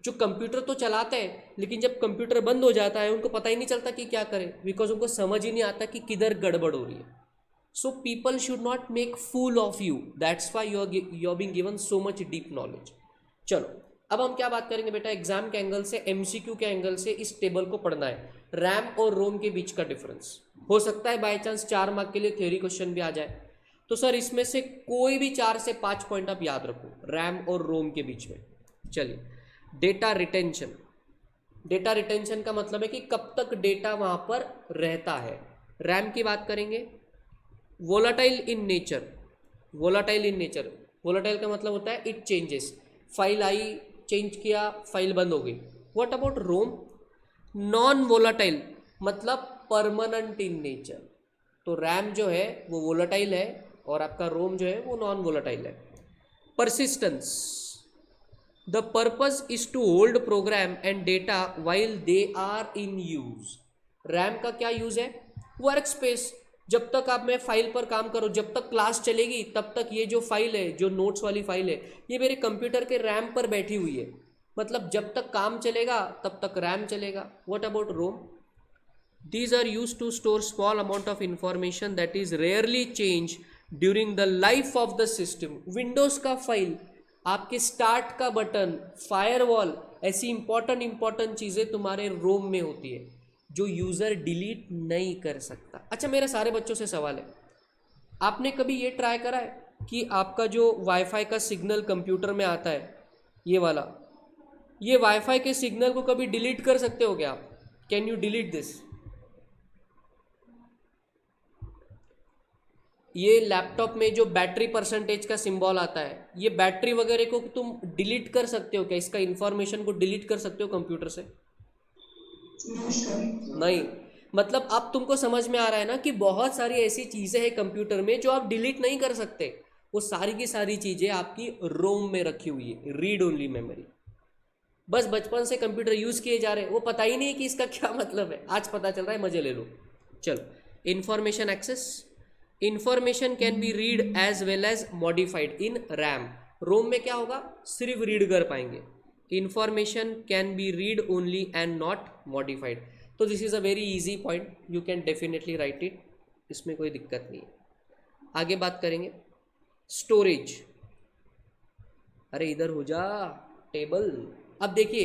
[SPEAKER 1] जो कंप्यूटर तो चलाते हैं, लेकिन जब कंप्यूटर बंद हो जाता है उनको पता ही नहीं चलता कि क्या करें, बिकॉज उनको समझ ही नहीं आता कि किधर गड़बड़ हो रही है। So people should not make fool of you, that's why you are being given so much deep knowledge. चलो अब हम क्या बात करेंगे बेटा, एग्जाम के एंगल से, एमसीक्यू के एंगल से इस टेबल को पढ़ना है, रैम और रोम के बीच का डिफरेंस। हो सकता है बाय चांस 4 मार्क के लिए थ्योरी क्वेश्चन भी आ जाए, तो सर इसमें से कोई भी 4 से 5 पॉइंट आप याद रखो रैम और रोम के बीच में। चलिए, डेटा रिटेंशन। डेटा रिटेंशन का मतलब है कि कब तक डेटा वहाँ पर रहता है। रैम की बात करेंगे, volatile in nature. Volatile in nature, volatile का मतलब होता है इट चेंजेस, फाइल आई, चेंज किया, फाइल बंद हो गई। What about ROM? Non volatile मतलब परमानेंट इन नेचर। तो रैम जो है वो वोलाटाइल है और आपका रोम जो है वो नॉन वोलाटाइल है। Persistence, the purpose is to hold program and data while they are in use. RAM का क्या यूज है? Work space. जब तक आप मैं फाइल पर काम करो, जब तक क्लास चलेगी तब तक ये जो फाइल है, जो नोट्स वाली फाइल है, ये मेरे कंप्यूटर के रैम पर बैठी हुई है। मतलब जब तक काम चलेगा तब तक रैम चलेगा। What about ROM? These are used to store small amount of information that is rarely changed during the life of the system. Windows का फाइल, आपके स्टार्ट का बटन, फायरवॉल, ऐसी इंपॉर्टेंट चीज़ें तुम्हारे रोम में होती है जो यूज़र डिलीट नहीं कर सकता। अच्छा, मेरे सारे बच्चों से सवाल है, आपने कभी ये ट्राई करा है कि आपका जो वाईफाई का सिग्नल कंप्यूटर में आता है, ये वाला, ये वाईफाई के सिग्नल को कभी डिलीट कर सकते हो क्या आप? Can you delete this? ये लैपटॉप में जो बैटरी परसेंटेज का सिंबल आता है, ये बैटरी वगैरह को तुम डिलीट कर सकते हो क्या? इसका इंफॉर्मेशन को डिलीट कर सकते हो कंप्यूटर से? नहीं। मतलब अब तुमको समझ में आ रहा है ना कि बहुत सारी ऐसी चीज़ें हैं कंप्यूटर में जो आप डिलीट नहीं कर सकते। वो सारी की सारी चीज़ें आपकी रोम में रखी हुई है, रीड ओनली मेमोरी। बस बचपन से कंप्यूटर यूज़ किए जा रहे हैं, वो पता ही नहीं है कि इसका क्या मतलब है। आज पता चल रहा है, मजे ले लो। चलो, information access. Information can be read as well as modified in RAM. ROM में क्या होगा? सिर्फ रीड कर पाएंगे। Information can be read only and not modified. तो this is a very easy point, you can definitely write it. इसमें कोई दिक्कत नहीं है। आगे बात करेंगे स्टोरेज। अरे इधर हो जा टेबल। अब देखिए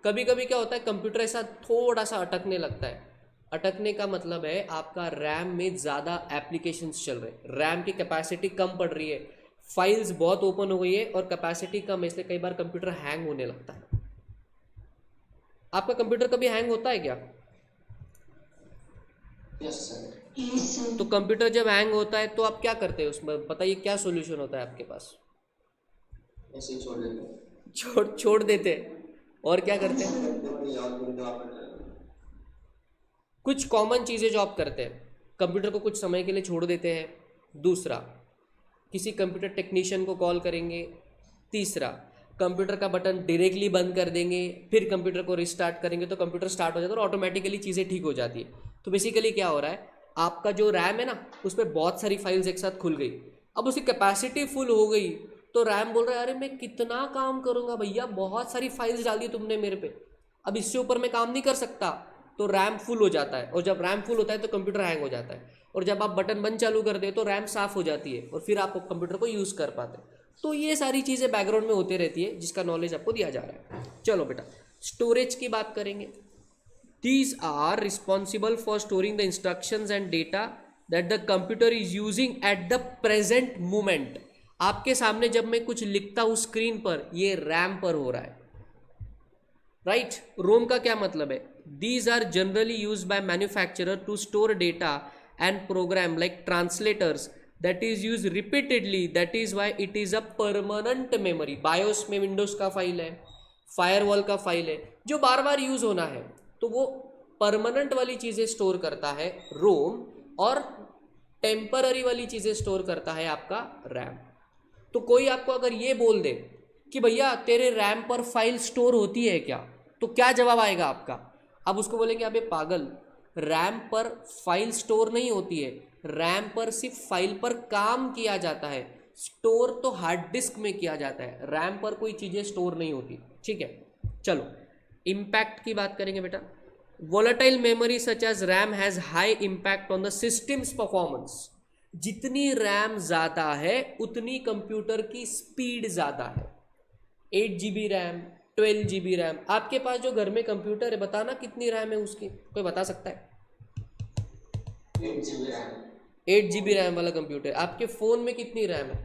[SPEAKER 1] कभी कभी क्या होता है, कंप्यूटर ऐसा थोड़ा सा अटकने लगता है। अटकने का मतलब है आपका रैम में ज़्यादा एप्लीकेशंस चल रहे हैं, रैम की कैपेसिटी कम पड़ रही है, फाइल्स बहुत ओपन हो गई है और कैपेसिटी कम है, इसलिए कई बार कंप्यूटर हैंग होने लगता है। आपका कंप्यूटर कभी हैंग होता है क्या?
[SPEAKER 3] Yes sir.
[SPEAKER 2] Yes sir.
[SPEAKER 1] तो कंप्यूटर जब हैंग होता है तो आप क्या करते हैं उसमें, बताइए क्या सोल्यूशन होता है आपके पास?
[SPEAKER 3] ऐसे ही छोड़ देते हैं।
[SPEAKER 1] छोड़ देते हैं। और क्या करते हैं? कुछ कॉमन चीज़ें जो आप करते हैं, कंप्यूटर को कुछ समय के लिए छोड़ देते हैं। दूसरा, किसी कंप्यूटर टेक्नीशियन को कॉल करेंगे। तीसरा, कंप्यूटर का बटन डायरेक्टली बंद कर देंगे, फिर कंप्यूटर को रिस्टार्ट करेंगे तो कंप्यूटर स्टार्ट हो जाता है और ऑटोमेटिकली चीज़ें ठीक हो जाती है। तो बेसिकली क्या हो रहा है, आपका जो रैम है ना उस पर बहुत सारी फाइल्स एक साथ खुल गई, अब उसकी कैपेसिटी फुल हो गई तो रैम बोल रहा है अरे मैं कितना काम करूँगा भैया, बहुत सारी फाइल्स डाल दी तुमने मेरे पे, अब इससे ऊपर मैं काम नहीं कर सकता। तो रैम फुल हो जाता है और जब रैम फुल होता है तो कंप्यूटर हैंग हो जाता है, और जब आप बटन बंद चालू कर दे तो रैम साफ़ हो जाती है और फिर आप कंप्यूटर को यूज़ कर पाते हैं। तो ये सारी चीज़ें बैकग्राउंड में होती रहती है जिसका नॉलेज आपको दिया जा रहा है। चलो बेटा स्टोरेज की बात करेंगे। These are responsible for storing the instructions and data that the computer is using at the present moment। आपके सामने जब मैं कुछ लिखता हूँ स्क्रीन पर, ये रैम पर हो रहा है, राइट। रोम का क्या मतलब है? These are generally used by manufacturer to store data and program like translators that is used repeatedly, that is why it is a permanent memory। BIOS में विंडोज का फाइल है, फायरवॉल का फाइल है जो बार बार यूज होना है, तो वो परमानेंट वाली चीज़ें स्टोर करता है रोम, और टेम्पररी वाली चीज़ें स्टोर करता है आपका रैम। तो कोई आपको अगर ये बोल दे कि भैया तेरे रैम पर फाइल स्टोर होती है क्या, तो क्या जवाब आएगा आपका? अब उसको बोलेंगे अबे पागल, रैम पर फाइल स्टोर नहीं होती है, रैम पर सिर्फ फाइल पर काम किया जाता है, स्टोर तो हार्ड डिस्क में किया जाता है, रैम पर कोई चीज़ें स्टोर नहीं होती। ठीक है, चलो इम्पैक्ट की बात करेंगे बेटा। Volatile memory such as RAM has high impact on the systems performance. जितनी रैम ज़्यादा है उतनी कंप्यूटर की स्पीड ज़्यादा है। 8 GB रैम, 12 GB रैम। आपके पास जो घर में कंप्यूटर है बताना कितनी रैम है उसकी, कोई बता सकता है?
[SPEAKER 3] 8 GB रैम।
[SPEAKER 1] 8 GB रैम वाला कंप्यूटर। आपके फ़ोन में कितनी रैम है?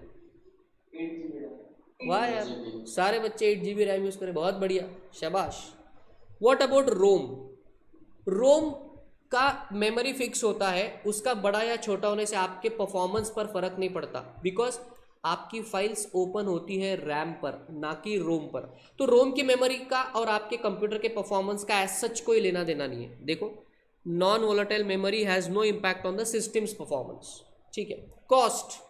[SPEAKER 3] 8 GB रैम।
[SPEAKER 1] वाह यार, सारे बच्चे 8 GB रैम यूज़ करें, बहुत बढ़िया, शाबाश। व्हाट अबाउट रोम? रोम का मेमोरी फिक्स होता है, उसका बड़ा या छोटा होने से आपके परफॉर्मेंस पर फर्क नहीं पड़ता, बिकॉज आपकी फाइल्स ओपन होती है रैम पर ना कि रोम पर। तो रोम की मेमोरी का और आपके कंप्यूटर के परफॉर्मेंस का एज सच कोई लेना देना नहीं है। देखो non volatile memory has no impact on the systems performance. ठीक है। कॉस्ट,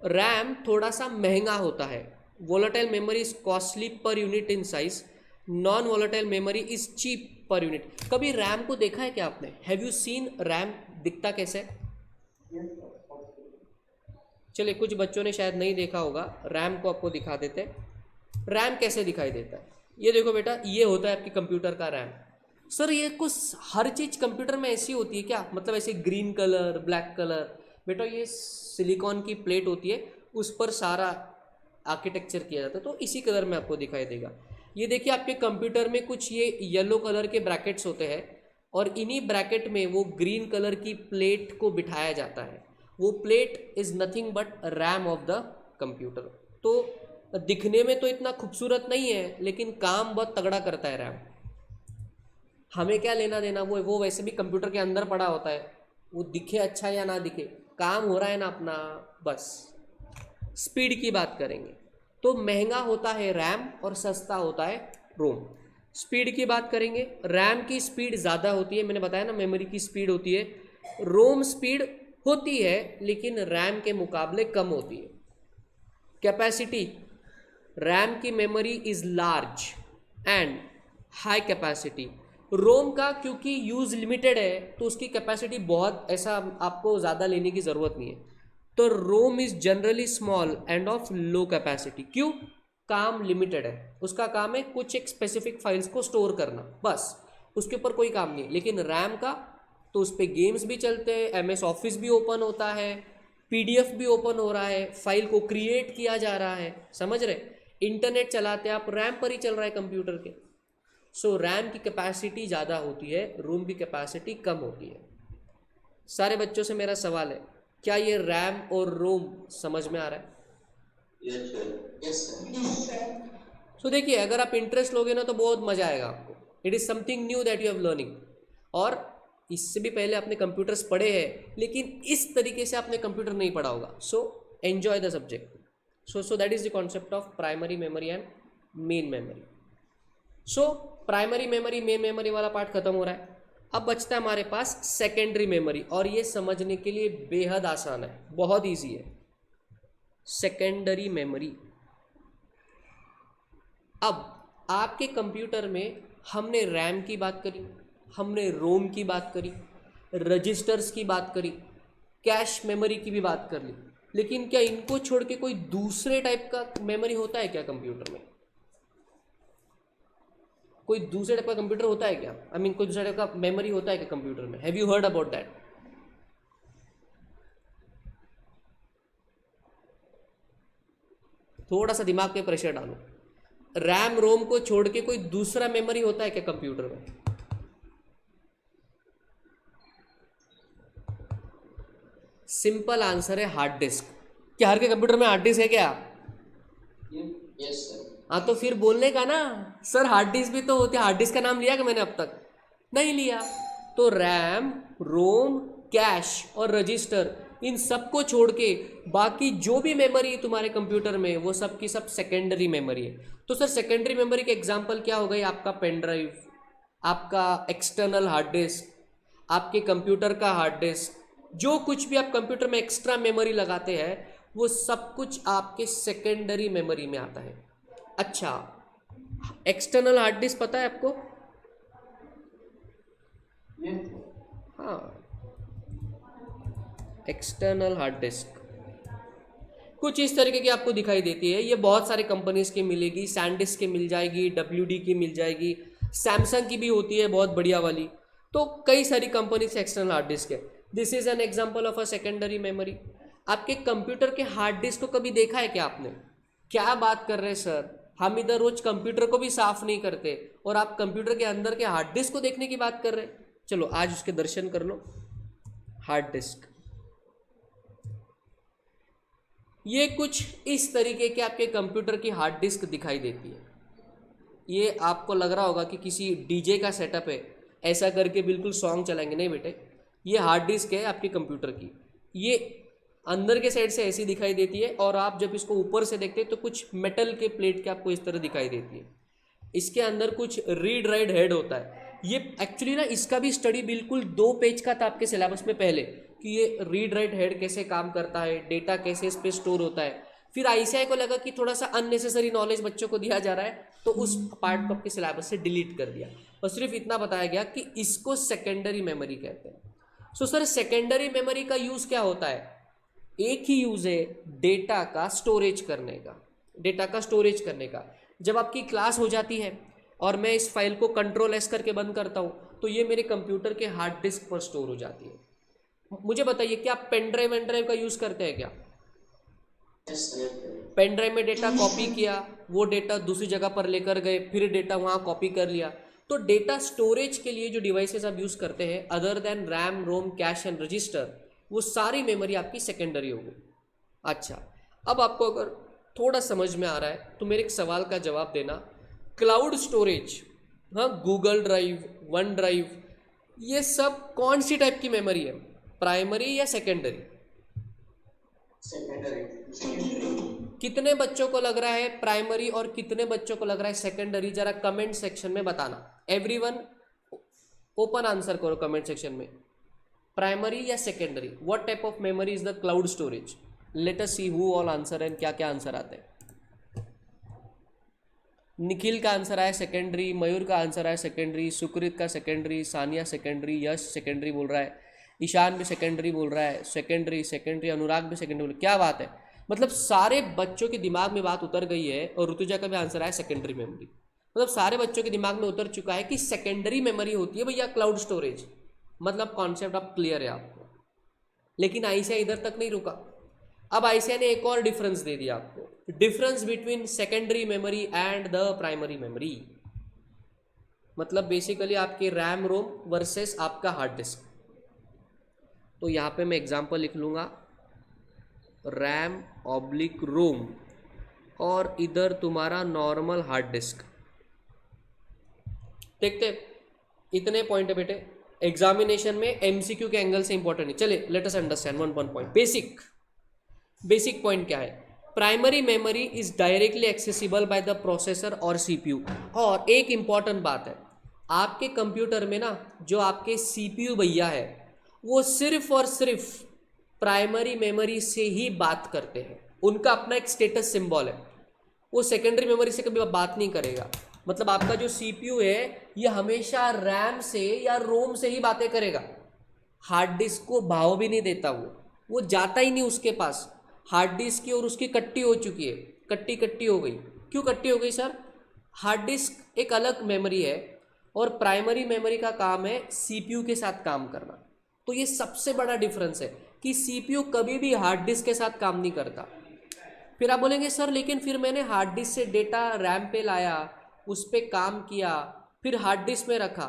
[SPEAKER 1] रैम थोड़ा सा महंगा होता है, volatile memory is costly per unit in size, non volatile memory is cheap per unit. कभी रैम को देखा है क्या आपने? हैव यू सीन रैम दिखता कैसे है? चलिए कुछ बच्चों ने शायद नहीं देखा होगा, रैम को आपको दिखा देते हैं। रैम कैसे दिखाई देता है, ये देखो बेटा, ये होता है आपके कंप्यूटर का रैम। सर ये कुछ हर चीज़ कंप्यूटर में ऐसी होती है क्या, मतलब ऐसे ग्रीन कलर ब्लैक कलर? बेटा ये सिलिकॉन की प्लेट होती है, उस पर सारा आर्किटेक्चर किया जाता है, तो इसी कलर में आपको दिखाई देगा। ये देखिए आपके कंप्यूटर में कुछ ये येलो कलर के ब्रैकेट्स होते हैं और इन्हीं ब्रैकेट में वो ग्रीन कलर की प्लेट को बिठाया जाता है। वो plate is nothing but RAM of the computer. तो दिखने में तो इतना खूबसूरत नहीं है लेकिन काम बहुत तगड़ा करता है रैम। हमें क्या लेना देना, वो वैसे भी कंप्यूटर के अंदर पड़ा होता है, वो दिखे अच्छा या ना दिखे, काम हो रहा है ना अपना, बस। स्पीड की बात करेंगे तो महंगा होता है रैम और सस्ता होता है रोम। स्पीड की बात करेंगे, रैम की स्पीड ज़्यादा होती है, मैंने बताया ना मेमोरी की स्पीड होती है। रोम स्पीड होती है लेकिन रैम के मुकाबले कम होती है। कैपेसिटी, रैम की memory is large and high capacity. ROM का क्योंकि यूज़ लिमिटेड है तो उसकी कैपेसिटी बहुत, ऐसा आपको ज़्यादा लेने की ज़रूरत नहीं है। तो ROM is generally small and of low capacity. क्यों? काम लिमिटेड है, उसका काम है कुछ एक स्पेसिफिक फाइल्स को स्टोर करना, बस, उसके ऊपर कोई काम नहीं है। लेकिन रैम का तो उस पर गेम्स भी चलते हैं, MS ऑफिस भी ओपन होता है, PDF भी ओपन हो रहा है, फाइल को क्रिएट किया जा रहा है, समझ रहे। इंटरनेट चलाते हैं आप, रैम पर ही चल रहा है कंप्यूटर के। सो रैम की कैपेसिटी ज़्यादा होती है, रोम की कैपेसिटी कम होती है। सारे बच्चों से मेरा सवाल है, क्या ये रैम और रोम समझ में आ रहा है?
[SPEAKER 3] Yes sir.
[SPEAKER 1] सो देखिए, अगर आप इंटरेस्ट लोगे ना तो बहुत मज़ा आएगा आपको। It is something knew that you have learning. और इससे भी पहले आपने कंप्यूटर्स पढ़े हैं, लेकिन इस तरीके से आपने कंप्यूटर नहीं पढ़ा होगा। So enjoy the subject. So that is the concept of primary memory and main memory. So primary memory main memory वाला पार्ट खत्म हो रहा है। अब बचता है हमारे पास सेकेंडरी मेमोरी, और ये समझने के लिए बेहद आसान है, बहुत ईजी है। सेकेंडरी मेमोरी, अब आपके कंप्यूटर में हमने रैम की बात करी, हमने रोम की बात करी, रजिस्टर्स की बात करी, कैश मेमोरी की भी बात कर ली, लेकिन क्या इनको छोड़ के कोई दूसरे टाइप का मेमोरी होता है क्या कंप्यूटर में? कोई दूसरे टाइप का कंप्यूटर होता है क्या? आई मीन कोई दूसरा टाइप का मेमोरी होता है क्या कंप्यूटर में? Have you heard about that? थोड़ा सा दिमाग पे प्रेशर डालो। रैम रोम को छोड़ के कोई दूसरा मेमोरी होता है क्या कंप्यूटर में? सिंपल आंसर है हार्ड डिस्क। क्या हर के कंप्यूटर में हार्ड डिस्क है क्या?
[SPEAKER 3] Yes sir.
[SPEAKER 1] हाँ, तो फिर बोलने का ना, सर हार्ड डिस्क भी तो होती है। हार्ड डिस्क का नाम लिया कि मैंने अब तक? नहीं लिया। तो रैम, रोम, कैश और रजिस्टर, इन सबको छोड़ के बाकी जो भी मेमोरी तुम्हारे कंप्यूटर में, वो सब की सब सेकेंडरी मेमोरी है। तो सर सेकेंडरी मेमोरी के एग्जांपल क्या हो गई? आपका पेन ड्राइव, आपका एक्सटर्नल हार्ड डिस्क, आपके कंप्यूटर का हार्ड डिस्क, जो कुछ भी आप कंप्यूटर में एक्स्ट्रा मेमोरी लगाते हैं, वो सब कुछ आपके सेकेंडरी मेमोरी में आता है। अच्छा, एक्सटर्नल हार्ड डिस्क पता है आपको?
[SPEAKER 3] यस।
[SPEAKER 1] हाँ, एक्सटर्नल हार्ड डिस्क कुछ इस तरीके की आपको दिखाई देती है। ये बहुत सारे कंपनीज की मिलेगी, सैनडिस्क की मिल जाएगी, WD की मिल जाएगी, सैमसंग की भी होती है बहुत बढ़िया वाली। तो कई सारी कंपनी से एक्सटर्नल हार्ड डिस्क है। This is an example of a secondary memory. आपके कंप्यूटर के हार्ड डिस्क को कभी देखा है क्या आपने? क्या बात कर रहे हैं सर, हम इधर रोज कंप्यूटर को भी साफ नहीं करते और आप कंप्यूटर के अंदर के हार्ड डिस्क को देखने की बात कर रहे हैं। चलो आज उसके दर्शन कर लो। हार्ड डिस्क ये कुछ इस तरीके के आपके कंप्यूटर की हार्ड डिस्क दिखाई देती है। ये आपको लग रहा होगा कि किसी डीजे का सेटअप है, ऐसा करके बिल्कुल सॉन्ग चलाएंगे। नहीं बेटे, ये हार्ड डिस्क है आपके कंप्यूटर की। ये अंदर के साइड से ऐसी दिखाई देती है, और आप जब इसको ऊपर से देखते हैं तो कुछ मेटल के प्लेट के आपको इस तरह दिखाई देती है। इसके अंदर कुछ रीड राइट हेड होता है। ये एक्चुअली ना, इसका भी स्टडी बिल्कुल 2 पेज का था आपके सिलेबस में पहले, कि ये रीड राइट हेड कैसे काम करता है, डेटा कैसे इस पर स्टोर होता है। फिर ICI को लगा कि थोड़ा सा अननेसेसरी नॉलेज बच्चों को दिया जा रहा है, तो उस पार्ट को आपके सिलेबस से डिलीट कर दिया और सिर्फ इतना बताया गया कि इसको सेकेंडरी मेमोरी कहते हैं। सो सर, सेकेंडरी मेमोरी का यूज़ क्या होता है? एक ही यूज़ है, डेटा का स्टोरेज करने का। डेटा का स्टोरेज करने का। जब आपकी क्लास हो जाती है और मैं इस फाइल को Ctrl+S करके बंद करता हूँ, तो ये मेरे कंप्यूटर के हार्ड डिस्क पर स्टोर हो जाती है। मुझे बताइए, क्या आप पेन ड्राइव वेन ड्राइव का यूज़ करते हैं क्या? पेन ड्राइव में डेटा कॉपी किया, वो डेटा दूसरी जगह पर लेकर गए, फिर डेटा वहाँ कॉपी कर लिया। तो डेटा स्टोरेज के लिए जो डिवाइसेस आप यूज़ करते हैं, other than RAM, ROM, cache and register, वो सारी मेमोरी आपकी सेकेंडरी होगी। अच्छा, अब आपको अगर थोड़ा समझ में आ रहा है तो मेरे एक सवाल का जवाब देना। क्लाउड स्टोरेज, हाँ, गूगल ड्राइव, वन ड्राइव, ये सब कौन सी टाइप की मेमोरी है? प्राइमरी या सेकेंडरी?
[SPEAKER 3] सेकेंडरी।
[SPEAKER 1] कितने बच्चों को लग रहा है प्राइमरी और कितने बच्चों को लग रहा है सेकेंडरी? जरा कमेंट सेक्शन में बताना। एवरीवन ओपन आंसर करो कमेंट सेक्शन में। प्राइमरी या secondary? What type of memory is the cloud storage? Let us see who all answer and क्या क्या आंसर आते हैं। निखिल का आंसर आया सेकेंडरी, मयूर का आंसर आया सेकेंडरी, सुकृत का सेकेंडरी, सानिया सेकेंडरी, यश सेकेंडरी बोल रहा है, ईशान भी सेकेंडरी बोल रहा है, सेकेंडरी सेकेंडरी, अनुराग भी सेकेंडरी बोल। क्या बात है, मतलब सारे बच्चों के दिमाग में बात उतर गई है। और ऋतुजा का भी आंसर आया सेकेंडरी मेमोरी। मतलब सारे बच्चों के दिमाग में उतर चुका है कि सेकेंडरी मेमोरी होती है भैया क्लाउड स्टोरेज। मतलब कॉन्सेप्ट अब क्लियर है आपको। लेकिन आईसीआई इधर तक नहीं रुका, अब आईसीआई ने एक और डिफरेंस दे दिया आपको, difference between secondary memory and the primary memory. मतलब बेसिकली आपके रैम रोम वर्सेस आपका हार्ड डिस्क। तो यहाँ पे मैं एग्जांपल लिख लूँगा, रैम ऑब्लिक रोम, और इधर तुम्हारा नॉर्मल हार्ड डिस्क। देखते इतने पॉइंट है बेटे, एग्जामिनेशन में एमसीक्यू के एंगल से इंपॉर्टेंट है। चलिए late us understand one point. Basic point क्या है? Primary memory is directly accessible by the processor और सीपीयू। और एक इंपॉर्टेंट बात है, आपके कंप्यूटर में ना जो आपके सीपीयू भैया है वो सिर्फ और सिर्फ प्राइमरी मेमोरी से ही बात करते हैं। उनका अपना एक स्टेटस सिंबल है, वो सेकेंडरी मेमोरी से कभी बात नहीं करेगा। मतलब आपका जो सीपीयू है ये हमेशा रैम से या रोम से ही बातें करेगा। हार्ड डिस्क को भाव भी नहीं देता, वो जाता ही नहीं उसके पास। हार्ड डिस्क की और उसकी कट्टी हो चुकी है, कट्टी हो गई। क्यों कट्टी हो गई सर? हार्ड डिस्क एक अलग मेमोरी है और प्राइमरी मेमोरी का काम है सीपीयू के साथ काम करना। तो ये सबसे बड़ा डिफरेंस है कि सीपीयू कभी भी हार्ड डिस्क के साथ काम नहीं करता। फिर आप बोलेंगे सर लेकिन फिर मैंने हार्ड डिस्क से डेटा रैम पे लाया, उस पर काम किया, फिर हार्ड डिस्क में रखा,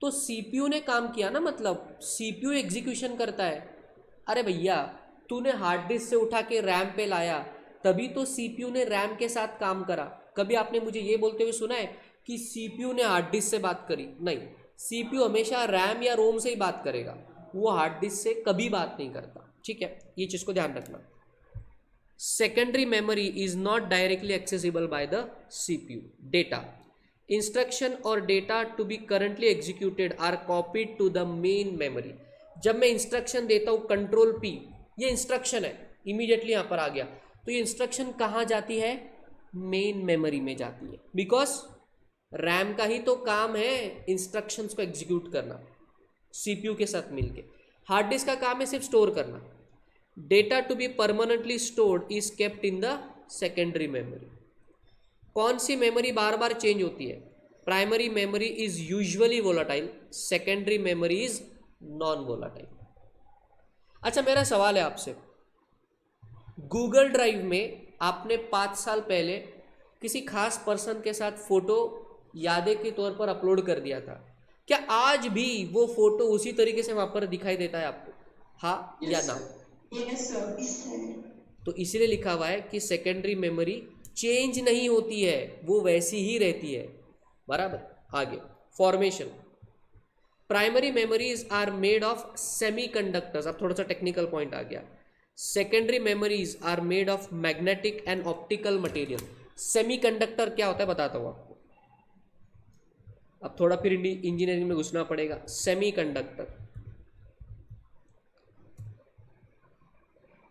[SPEAKER 1] तो सीपीयू ने काम किया ना, मतलब सीपीयू एग्जीक्यूशन करता है। अरे भैया तूने हार्ड डिस्क से उठा के रैम पे लाया, तभी तो सीपीयू ने रैम के साथ काम करा। कभी आपने मुझे ये बोलते हुए सुना है कि सीपीयू ने हार्ड डिस्क से बात करी? नहीं, सीपीयू हमेशा रैम या रोम से ही बात करेगा, वो हार्ड डिस्क से कभी बात नहीं करता। ठीक है, ये चीज़ को ध्यान रखना। Secondary memory is not directly accessible by the CPU. Data, instruction और data to be currently executed are copied to the main memory. जब मैं इंस्ट्रक्शन देता हूँ कंट्रोल पी, ये इंस्ट्रक्शन है, इमीडिएटली यहाँ पर आ गया, तो ये इंस्ट्रक्शन कहाँ जाती है? मेन मेमोरी में जाती है। बिकॉज रैम का ही तो काम है इंस्ट्रक्शंस को एग्जीक्यूट करना सीपीयू के साथ मिलके। हार्ड डिस्क का काम है सिर्फ स्टोर करना। Data to be permanently stored is kept in the secondary memory. कौन सी मेमोरी बार बार चेंज होती है? Primary memory is usually volatile, secondary memory is non volatile. अच्छा मेरा सवाल है आपसे, गूगल ड्राइव में आपने 5 साल पहले किसी खास पर्सन के साथ फोटो यादें के तौर पर अपलोड कर दिया था, क्या आज भी वो फोटो उसी तरीके से वहां पर दिखाई देता है आपको? हाँ या ना?
[SPEAKER 2] Yes sir.
[SPEAKER 1] तो इसीलिए लिखा हुआ है कि सेकेंडरी मेमोरी चेंज नहीं होती है, वो वैसी ही रहती है। बराबर। आगे formation, primary memories are made of semiconductors. अब थोड़ा सा टेक्निकल पॉइंट आ गया। Secondary memories are made of magnetic and optical material. Semiconductor क्या होता है बताता हूँ आपको, अब थोड़ा फिर इंजीनियरिंग में घुसना पड़ेगा। सेमीकंडक्टर,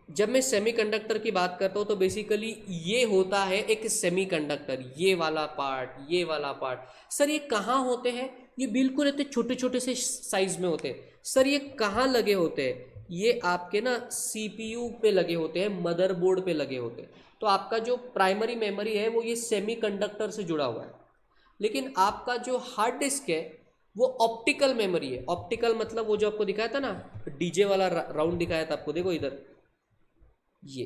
[SPEAKER 1] जब मैं सेमीकंडक्टर की बात करता हूँ तो बेसिकली ये होता है एक सेमीकंडक्टर, ये वाला पार्ट। सर ये कहाँ होते हैं? ये बिल्कुल इतने छोटे छोटे से साइज में होते हैं। सर ये कहाँ लगे होते हैं? ये आपके ना सीपीयू पे लगे होते हैं, मदरबोर्ड पे लगे होते हैं। तो आपका जो प्राइमरी मेमोरी है वो ये सेमीकंडक्टर से जुड़ा हुआ है। लेकिन आपका जो हार्ड डिस्क है वो ऑप्टिकल मेमोरी है। ऑप्टिकल मतलब वो जो आपको दिखाया था ना, डीजे वाला राउंड दिखाया था आपको, देखो इधर, ये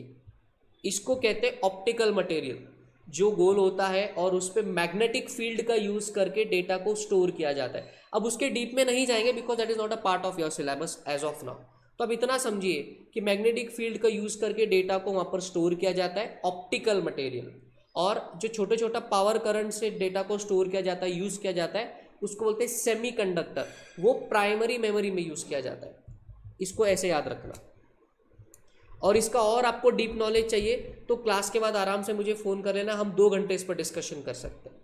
[SPEAKER 1] इसको कहते हैं ऑप्टिकल मटेरियल, जो गोल होता है और उस पर मैग्नेटिक फील्ड का यूज करके डेटा को स्टोर किया जाता है। अब उसके डीप में नहीं जाएंगे because that is not a part of your syllabus as of now. तो अब इतना समझिए कि मैग्नेटिक फील्ड का यूज करके डेटा को वहां पर स्टोर किया जाता है, ऑप्टिकल मटेरियल। और जो छोटे छोटा पावर करंट से डेटा को स्टोर किया जाता है, यूज किया जाता है, उसको बोलते हैं सेमीकंडक्टर। वो प्राइमरी मेमोरी में यूज किया जाता है। इसको ऐसे याद रखना। और इसका और आपको डीप नॉलेज चाहिए तो क्लास के बाद आराम से मुझे फ़ोन कर लेना, हम 2 घंटे इस पर डिस्कशन कर सकते हैं।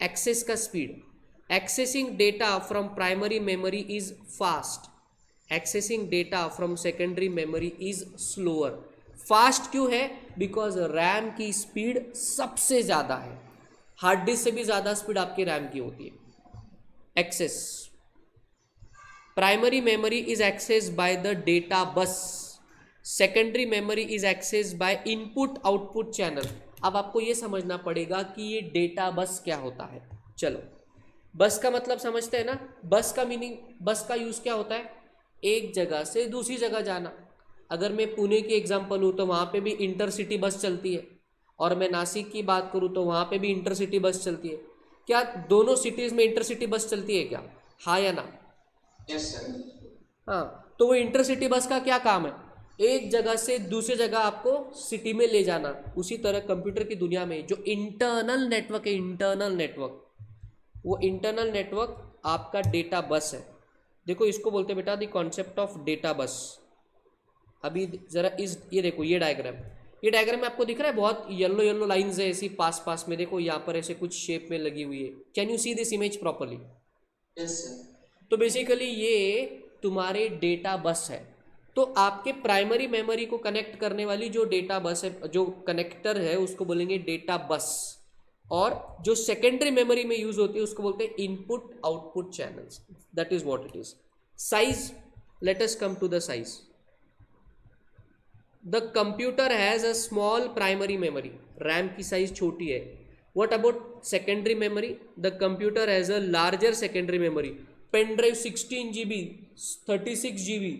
[SPEAKER 1] एक्सेस का speed, accessing data from primary memory is fast, accessing data from secondary memory is slower. Fast क्यों है? बिकॉज रैम की स्पीड सबसे ज़्यादा है, हार्ड डिस्क से भी ज़्यादा स्पीड आपकी रैम की होती है। Access, primary memory is access by the data bus, secondary memory is access by input output channel. अब आपको ये समझना पड़ेगा कि ये डेटा बस क्या होता है। चलो, बस का मतलब समझते हैं ना, बस का मीनिंग, बस का यूज़ क्या होता है, एक जगह से दूसरी जगह जाना। अगर मैं पुणे की एग्जांपल लूँ तो वहाँ पे भी इंटरसिटी बस चलती है, और मैं नासिक की बात करूँ तो वहाँ पे भी इंटरसिटी बस चलती है। क्या दोनों सिटीज़ में इंटरसिटी बस चलती है क्या, हाँ या ना?
[SPEAKER 3] Yes sir.
[SPEAKER 1] हाँ, तो वो इंटरसिटी बस का क्या काम है, एक जगह से दूसरी जगह आपको सिटी में ले जाना। उसी तरह कंप्यूटर की दुनिया में जो इंटरनल नेटवर्क है, इंटरनल नेटवर्क, वो इंटरनल नेटवर्क आपका डेटा बस है। देखो इसको बोलते हैं बेटा the concept of data bus. अभी ज़रा इस ये देखो ये डायग्राम में आपको दिख रहा है बहुत येलो येलो लाइंस है ऐसी पास पास में, देखो यहाँ पर ऐसे कुछ शेप में लगी हुई है। Can you see this image properly?
[SPEAKER 3] Yes sir.
[SPEAKER 1] तो बेसिकली ये तुम्हारे डेटा बस है। तो आपके प्राइमरी मेमोरी को कनेक्ट करने वाली जो डेटा बस है, जो कनेक्टर है, उसको बोलेंगे डेटा बस। और जो सेकेंडरी मेमोरी में यूज होती है उसको बोलते हैं input output channels. That is what it is. Size, let us come to the size. The computer has a small primary memory, RAM की साइज छोटी है। What about secondary memory? The computer has a larger secondary memory. Pen drive 16 GB, 36 GB,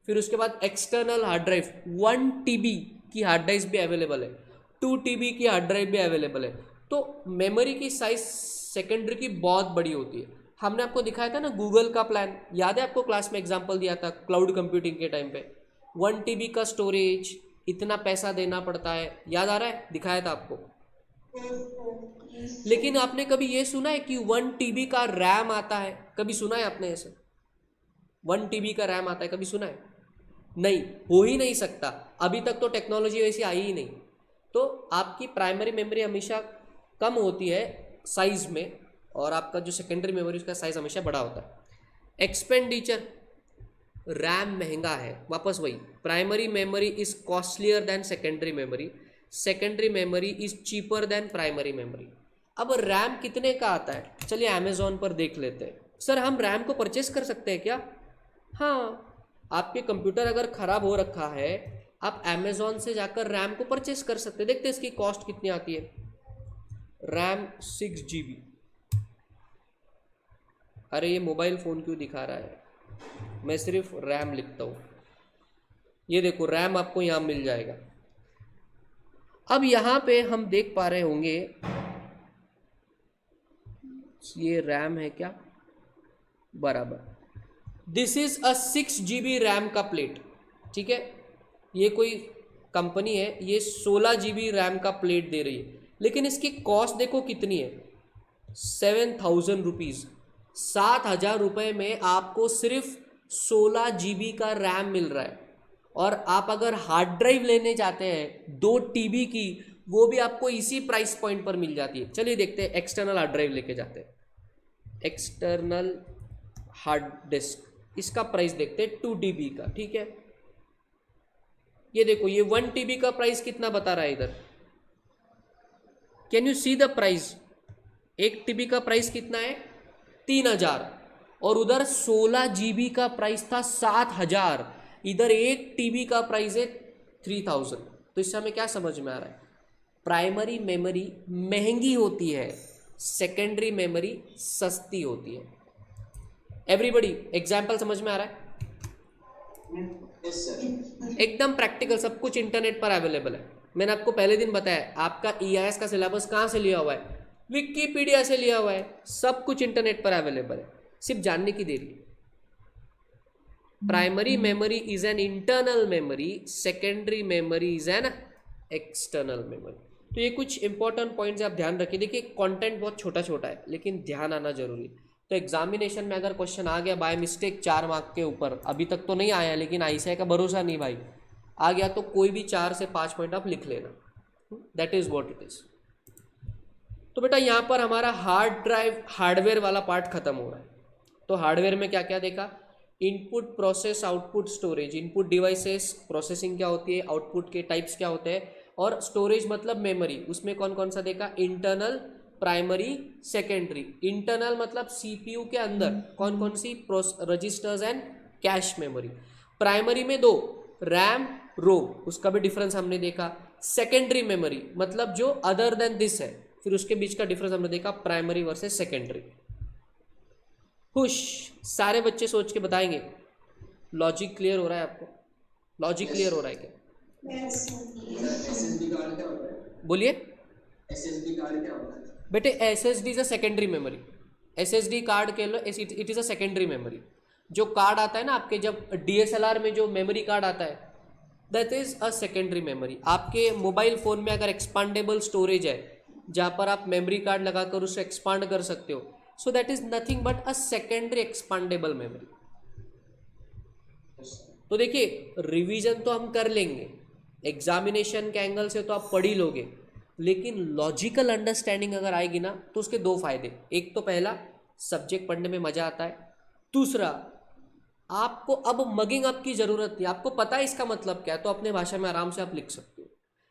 [SPEAKER 1] फिर उसके बाद एक्सटर्नल हार्ड ड्राइव 1 TB की हार्ड ड्राइव भी अवेलेबल है, 2 TB की हार्ड ड्राइव भी अवेलेबल है। तो मेमोरी की साइज सेकेंडरी की बहुत बड़ी होती है। हमने आपको दिखाया था ना गूगल का प्लान, याद है आपको? क्लास में एग्जांपल दिया था क्लाउड कंप्यूटिंग के टाइम पे, 1 TB का स्टोरेज, इतना पैसा देना पड़ता है, याद आ रहा है? दिखाया था आपको। लेकिन आपने कभी ये सुना है कि 1 TB का रैम आता है? कभी सुना है आपने ऐसे 1 TB का रैम आता है? कभी सुना है? नहीं, हो ही नहीं सकता। अभी तक तो टेक्नोलॉजी वैसी आई ही नहीं। तो आपकी प्राइमरी मेमोरी हमेशा कम होती है साइज में, और आपका जो सेकेंडरी मेमोरी उसका साइज हमेशा बड़ा होता है। एक्सपेंडिचर, रैम महंगा है, वापस वही, primary memory is costlier then secondary memory, secondary memory is cheaper than primary memory. अब रैम कितने का आता है? चलिए अमेजोन पर देख लेते हैं। सर हम रैम को परचेस कर सकते हैं क्या? हाँ, आपके कंप्यूटर अगर ख़राब हो रखा है, आप अमेजोन से जाकर रैम को परचेस कर सकते हैं। देखते हैं इसकी कॉस्ट कितनी आती है। RAM 6 GB। अरे ये मोबाइल फ़ोन क्यों दिखा रहा है, मैं सिर्फ रैम लिखता हूँ। ये देखो रैम आपको यहाँ मिल जाएगा। अब यहाँ पे हम देख पा रहे होंगे ये रैम है क्या, बराबर। This is a 6 GB RAM का प्लेट, ठीक है। ये कोई कंपनी है, ये 16 GB रैम का प्लेट दे रही है, लेकिन इसकी कॉस्ट देखो कितनी है, 7,000 रुपीज़। 7,000 रुपये में आपको सिर्फ 16 GB का रैम मिल रहा है। और आप अगर हार्ड ड्राइव लेने जाते हैं 2 TB की, वो भी आपको इसी प्राइस पॉइंट पर मिल जाती है। चलिए देखते हैं, एक्सटर्नल हार्ड ड्राइव लेके जाते हैं, एक्सटर्नल हार्ड डिस्क, इसका प्राइस देखते हैं 2 TB का, ठीक है। ये देखो ये 1 TB का प्राइस कितना बता रहा है इधर, can you see the price? 1 TB का प्राइस कितना है? 3,000, और उधर 16 GB का प्राइस था 7,000, इधर 1 TB का प्राइस है 3,000। तो इससे हमें क्या समझ में आ रहा है? प्राइमरी मेमोरी महंगी होती है, सेकेंडरी मेमोरी सस्ती होती है। एवरीबॉडी एग्जाम्पल समझ में आ रहा है?
[SPEAKER 3] Yes sir.
[SPEAKER 1] एकदम प्रैक्टिकल, सब कुछ इंटरनेट पर अवेलेबल है। मैंने आपको पहले दिन बताया, आपका EIS का सिलेबस कहाँ से लिया हुआ है? विकिपीडिया से लिया हुआ है। सब कुछ इंटरनेट पर अवेलेबल है, सिर्फ जानने की देरी है। Primary memory is an internal memory, secondary memory is an external memory. तो ये कुछ इंपॉर्टेंट पॉइंट्स आप ध्यान रखिए। देखिए कंटेंट बहुत छोटा छोटा है, लेकिन ध्यान आना जरूरी है। तो एग्जामिनेशन में अगर क्वेश्चन आ गया बाय मिस्टेक 4 मार्क के ऊपर, अभी तक तो नहीं आया, लेकिन ICAI का भरोसा नहीं भाई, आ गया तो कोई भी 4 से 5 पॉइंट आप लिख लेना। That is what it is. तो बेटा यहाँ पर हमारा हार्ड ड्राइव हार्डवेयर वाला पार्ट खत्म हो रहा है। तो हार्डवेयर में क्या क्या देखा? Input, process, output, storage. Input devices, processing क्या होती है, आउटपुट के टाइप्स क्या होते हैं, और स्टोरेज मतलब मेमोरी, उसमें कौन कौन सा देखा? Internal, primary, secondary. इंटरनल मतलब CPU के अंदर कौन कौन सी registers and cache memory. Primary में 2, रैम, रोम, उसका भी डिफरेंस हमने देखा। सेकेंडरी मेमोरी मतलब जो अदर देन दिस है, फिर उसके बीच का डिफरेंस हमने देखा, प्राइमरी वर्सेस सेकेंडरी। खुश, सारे बच्चे सोच के बताएंगे। लॉजिक क्लियर हो रहा है आपको? लॉजिक क्लियर हो रहा है क्या?
[SPEAKER 2] Yes, sir.
[SPEAKER 3] एसएसडी कार्ड क्या होता है?
[SPEAKER 1] बोलिए
[SPEAKER 3] एसएसडी कार्ड क्या होता है?
[SPEAKER 1] बेटे। SSD is a secondary memory. SSD card कह लो, it is a secondary memory. जो कार्ड आता है ना आपके, जब डीएसएलआर में जो मेमोरी कार्ड आता है, that is a secondary memory. आपके मोबाइल फ़ोन में अगर एक्सपांडेबल स्टोरेज है जहाँ पर आप मेमोरी कार्ड लगाकर उसे एक्सपांड कर सकते हो, so that is nothing but a secondary expandable memory. तो देखिए, रिवीजन तो हम कर लेंगे, एग्जामिनेशन के एंगल से तो आप पढ़ ही लोगे, लेकिन लॉजिकल अंडरस्टैंडिंग अगर आएगी ना तो उसके दो फायदे। एक तो पहला, सब्जेक्ट पढ़ने में मज़ा आता है। दूसरा, आपको अब मगिंग अप की ज़रूरत नहीं, आपको पता है इसका मतलब क्या है, तो अपने भाषा में आराम से आप लिख सकते हो।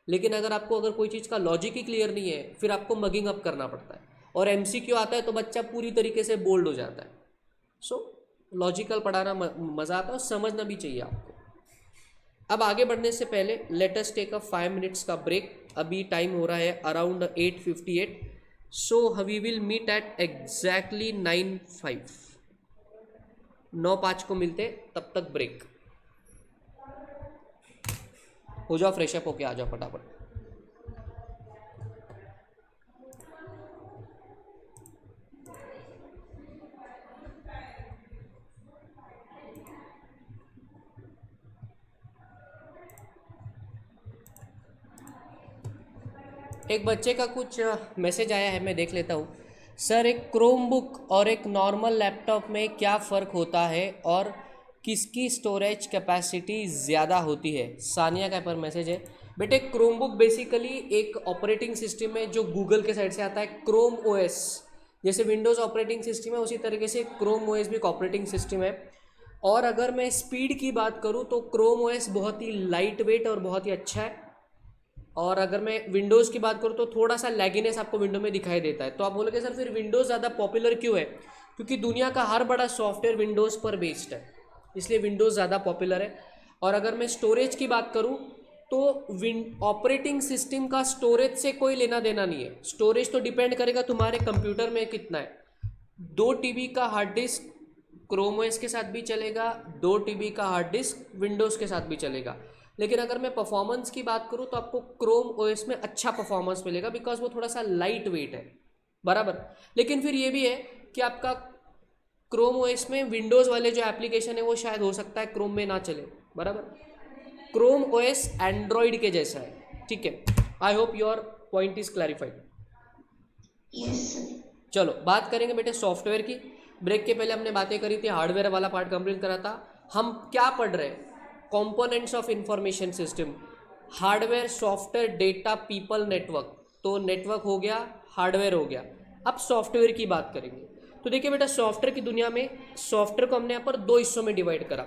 [SPEAKER 1] लेकिन अगर कोई चीज़ का लॉजिक ही क्लियर नहीं है, फिर आपको मगिंग अप करना पड़ता है, और एमसीक्यू आता है तो बच्चा पूरी तरीके से बोल्ड हो जाता है। सो लॉजिकल पढ़ाना मज़ा आता है और समझना भी चाहिए आपको। अब आगे बढ़ने से पहले let us take a 5 minutes का ब्रेक। अभी टाइम हो रहा है around 8:58, so we will meet at exactly 9:05। 9:05 को मिलते, तब तक ब्रेक। हो जाओ, फ्रेशअप होके आ जाओ फटाफट। एक बच्चे का कुछ मैसेज आया है, मैं देख लेता हूँ। सर, एक क्रोम बुक और एक नॉर्मल लैपटॉप में क्या फ़र्क होता है और किसकी स्टोरेज कैपेसिटी ज़्यादा होती है? सानिया का पर मैसेज है। बेटे, क्रोम बुक बेसिकली एक ऑपरेटिंग सिस्टम है जो गूगल के साइड से आता है, क्रोम ओएस। जैसे विंडोज़ ऑपरेटिंग सिस्टम है, उसी तरीके से क्रोम ओएस भी एक ऑपरेटिंग सिस्टम है। और अगर मैं स्पीड की बात करूँ तो क्रोम ओएस बहुत ही लाइट वेट और बहुत ही अच्छा है। और अगर मैं विंडोज़ की बात करूँ तो थोड़ा सा लैगिनेस आपको विंडो में दिखाई देता है। तो आप बोलोगे सर फिर विंडोज़ ज़्यादा पॉपुलर क्यों है? क्योंकि दुनिया का हर बड़ा सॉफ्टवेयर विंडोज़ पर बेस्ड है, इसलिए विंडोज़ ज़्यादा पॉपुलर है। और अगर मैं स्टोरेज की बात करूँ तो ऑपरेटिंग सिस्टम का स्टोरेज से कोई लेना देना नहीं है। स्टोरेज तो डिपेंड करेगा तुम्हारे कंप्यूटर में कितना है। 2 TB का हार्ड डिस्क क्रोम ओएस के साथ भी चलेगा, 2 TB का हार्ड डिस्क विंडोज़ के साथ भी चलेगा। लेकिन अगर मैं परफॉर्मेंस की बात करूँ तो आपको क्रोम ओएस में अच्छा परफॉर्मेंस मिलेगा, बिकॉज वो थोड़ा सा लाइट वेट है, बराबर। लेकिन फिर ये भी है कि आपका क्रोम ओएस में विंडोज़ वाले जो एप्लीकेशन है वो शायद हो सकता है क्रोम में ना चले, बराबर। क्रोम ओएस एंड्रॉयड के जैसा है, ठीक है। I hope your point is clarified.
[SPEAKER 2] Yes, sir.
[SPEAKER 1] चलो बात करेंगे बेटे सॉफ्टवेयर की। ब्रेक के पहले हमने बातें करी थी, हार्डवेयर वाला पार्ट कंप्लीट करा था। हम क्या पढ़ रहे हैं? Components of information system, hardware, software, data, people, network. तो नेटवर्क हो गया, हार्डवेयर हो गया। अब सॉफ्टवेयर की बात करेंगे। तो देखिए बेटा, सॉफ्टवेयर की दुनिया में सॉफ्टवेयर को हमने यहाँ पर 2 हिस्सों में डिवाइड करा।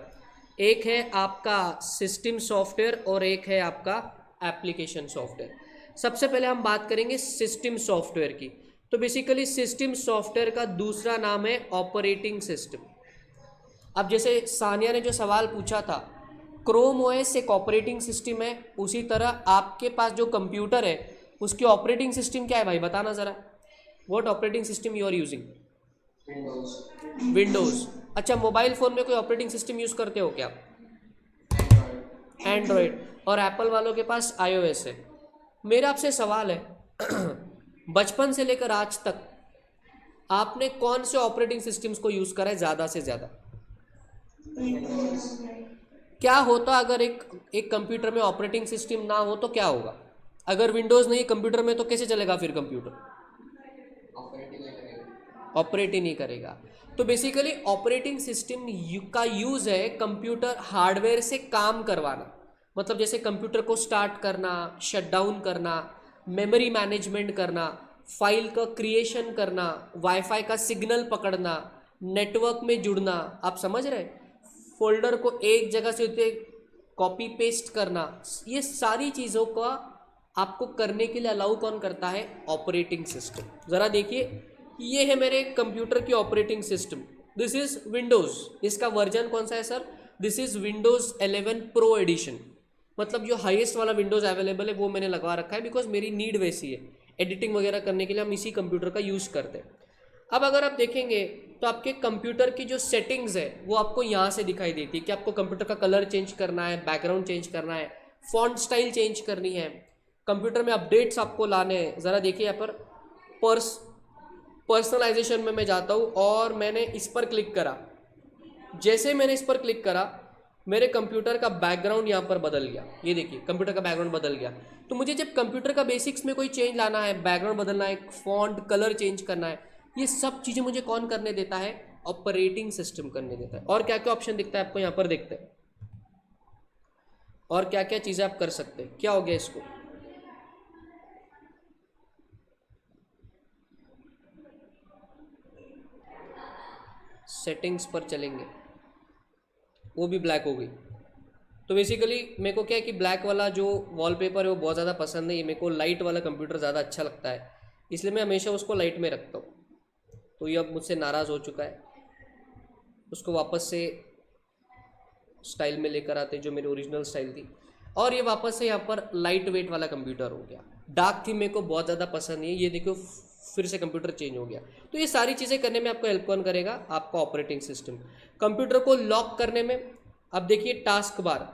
[SPEAKER 1] एक है आपका सिस्टम सॉफ्टवेयर और एक है आपका एप्लीकेशन सॉफ्टवेयर। सबसे पहले हम बात करेंगे सिस्टम सॉफ्टवेयर की। तो बेसिकली सिस्टम सॉफ्टवेयर का दूसरा नाम है ऑपरेटिंग सिस्टम। अब जैसे सानिया ने जो सवाल पूछा था, क्रोम ओएस एक ऑपरेटिंग सिस्टम है, उसी तरह आपके पास जो कंप्यूटर है उसकी ऑपरेटिंग सिस्टम क्या है भाई, बताना ज़रा। What operating system you are using?
[SPEAKER 3] Windows.
[SPEAKER 1] Windows. अच्छा, मोबाइल फ़ोन में कोई ऑपरेटिंग सिस्टम यूज़ करते हो क्या? एंड्रॉयड। और एप्पल वालों के पास iOS है। मेरा आपसे सवाल है बचपन से लेकर आज तक आपने कौन से ऑपरेटिंग सिस्टम्स को यूज़ करा है ज़्यादा से ज़्यादा?
[SPEAKER 2] Windows.
[SPEAKER 3] क्या
[SPEAKER 1] होता अगर एक कंप्यूटर में ऑपरेटिंग सिस्टम ना हो तो क्या होगा? अगर विंडोज़ नहीं कंप्यूटर में तो कैसे चलेगा फिर कंप्यूटर? ऑपरेट ही नहीं करेगा। तो बेसिकली ऑपरेटिंग सिस्टम का यूज़ है कंप्यूटर हार्डवेयर से काम करवाना। मतलब जैसे कंप्यूटर को स्टार्ट करना, शट डाउन करना, मेमोरी मैनेजमेंट करना, फाइल का क्रिएशन करना, वाईफाई का सिग्नल पकड़ना, नेटवर्क में जुड़ना, आप समझ रहे, फोल्डर को एक जगह से कॉपी पेस्ट करना, ये सारी चीज़ों का आपको करने के लिए अलाउ कौन करता है? Operating system. ज़रा देखिए, ये है मेरे कंप्यूटर की operating system, this is Windows. इसका वर्जन कौन सा है sir? This is Windows 11 pro edition. मतलब जो हाईएस्ट वाला विंडोज़ अवेलेबल है वो मैंने लगवा रखा है, बिकॉज मेरी नीड वैसी है। एडिटिंग वगैरह करने के लिए हम इसी कंप्यूटर का यूज़ करते हैं। अब अगर आप देखेंगे तो आपके कंप्यूटर की जो सेटिंग्स है वो आपको यहाँ से दिखाई देती है कि आपको कंप्यूटर का कलर चेंज करना है, बैकग्राउंड चेंज करना है, फॉन्ट स्टाइल चेंज करनी है, कंप्यूटर में अपडेट्स आपको लाने हैं। ज़रा देखिए यहाँ पर पर्सनलाइजेशन में मैं जाता हूँ और मैंने इस पर क्लिक करा। जैसे मैंने इस पर क्लिक करा मेरे कंप्यूटर का बैकग्राउंड यहाँ पर बदल गया। ये देखिए कंप्यूटर का बैकग्राउंड बदल गया। तो मुझे जब कंप्यूटर का बेसिक्स में कोई चेंज लाना है, बैकग्राउंड बदलना है, फॉन्ट कलर चेंज करना है, ये सब चीज़ें मुझे कौन करने देता है? ऑपरेटिंग सिस्टम करने देता है। और क्या क्या ऑप्शन दिखता है आपको यहाँ पर? देखते हैं और क्या क्या चीज़ें आप कर सकते हैं। क्या हो गया इसको? सेटिंग्स पर चलेंगे, वो भी ब्लैक हो गई। तो बेसिकली मेरे को क्या है कि ब्लैक वाला जो वॉलपेपर है वो बहुत ज़्यादा पसंद नहीं है। मेरे को लाइट वाला कंप्यूटर ज़्यादा अच्छा लगता है, इसलिए मैं हमेशा उसको लाइट में रखता हूँ। तो ये अब मुझसे नाराज़ हो चुका है, उसको वापस से स्टाइल में लेकर आते जो मेरी ओरिजिनल स्टाइल थी। और ये वापस से यहाँ पर लाइट वेट वाला कंप्यूटर हो गया। डार्क थीम मेरे को बहुत ज़्यादा पसंद नहीं है। ये देखो फिर से कंप्यूटर चेंज हो गया। तो ये सारी चीज़ें करने में आपको हेल्प कौन करेगा? आपका ऑपरेटिंग सिस्टम। कंप्यूटर को लॉक करने में अब देखिए टास्क बार,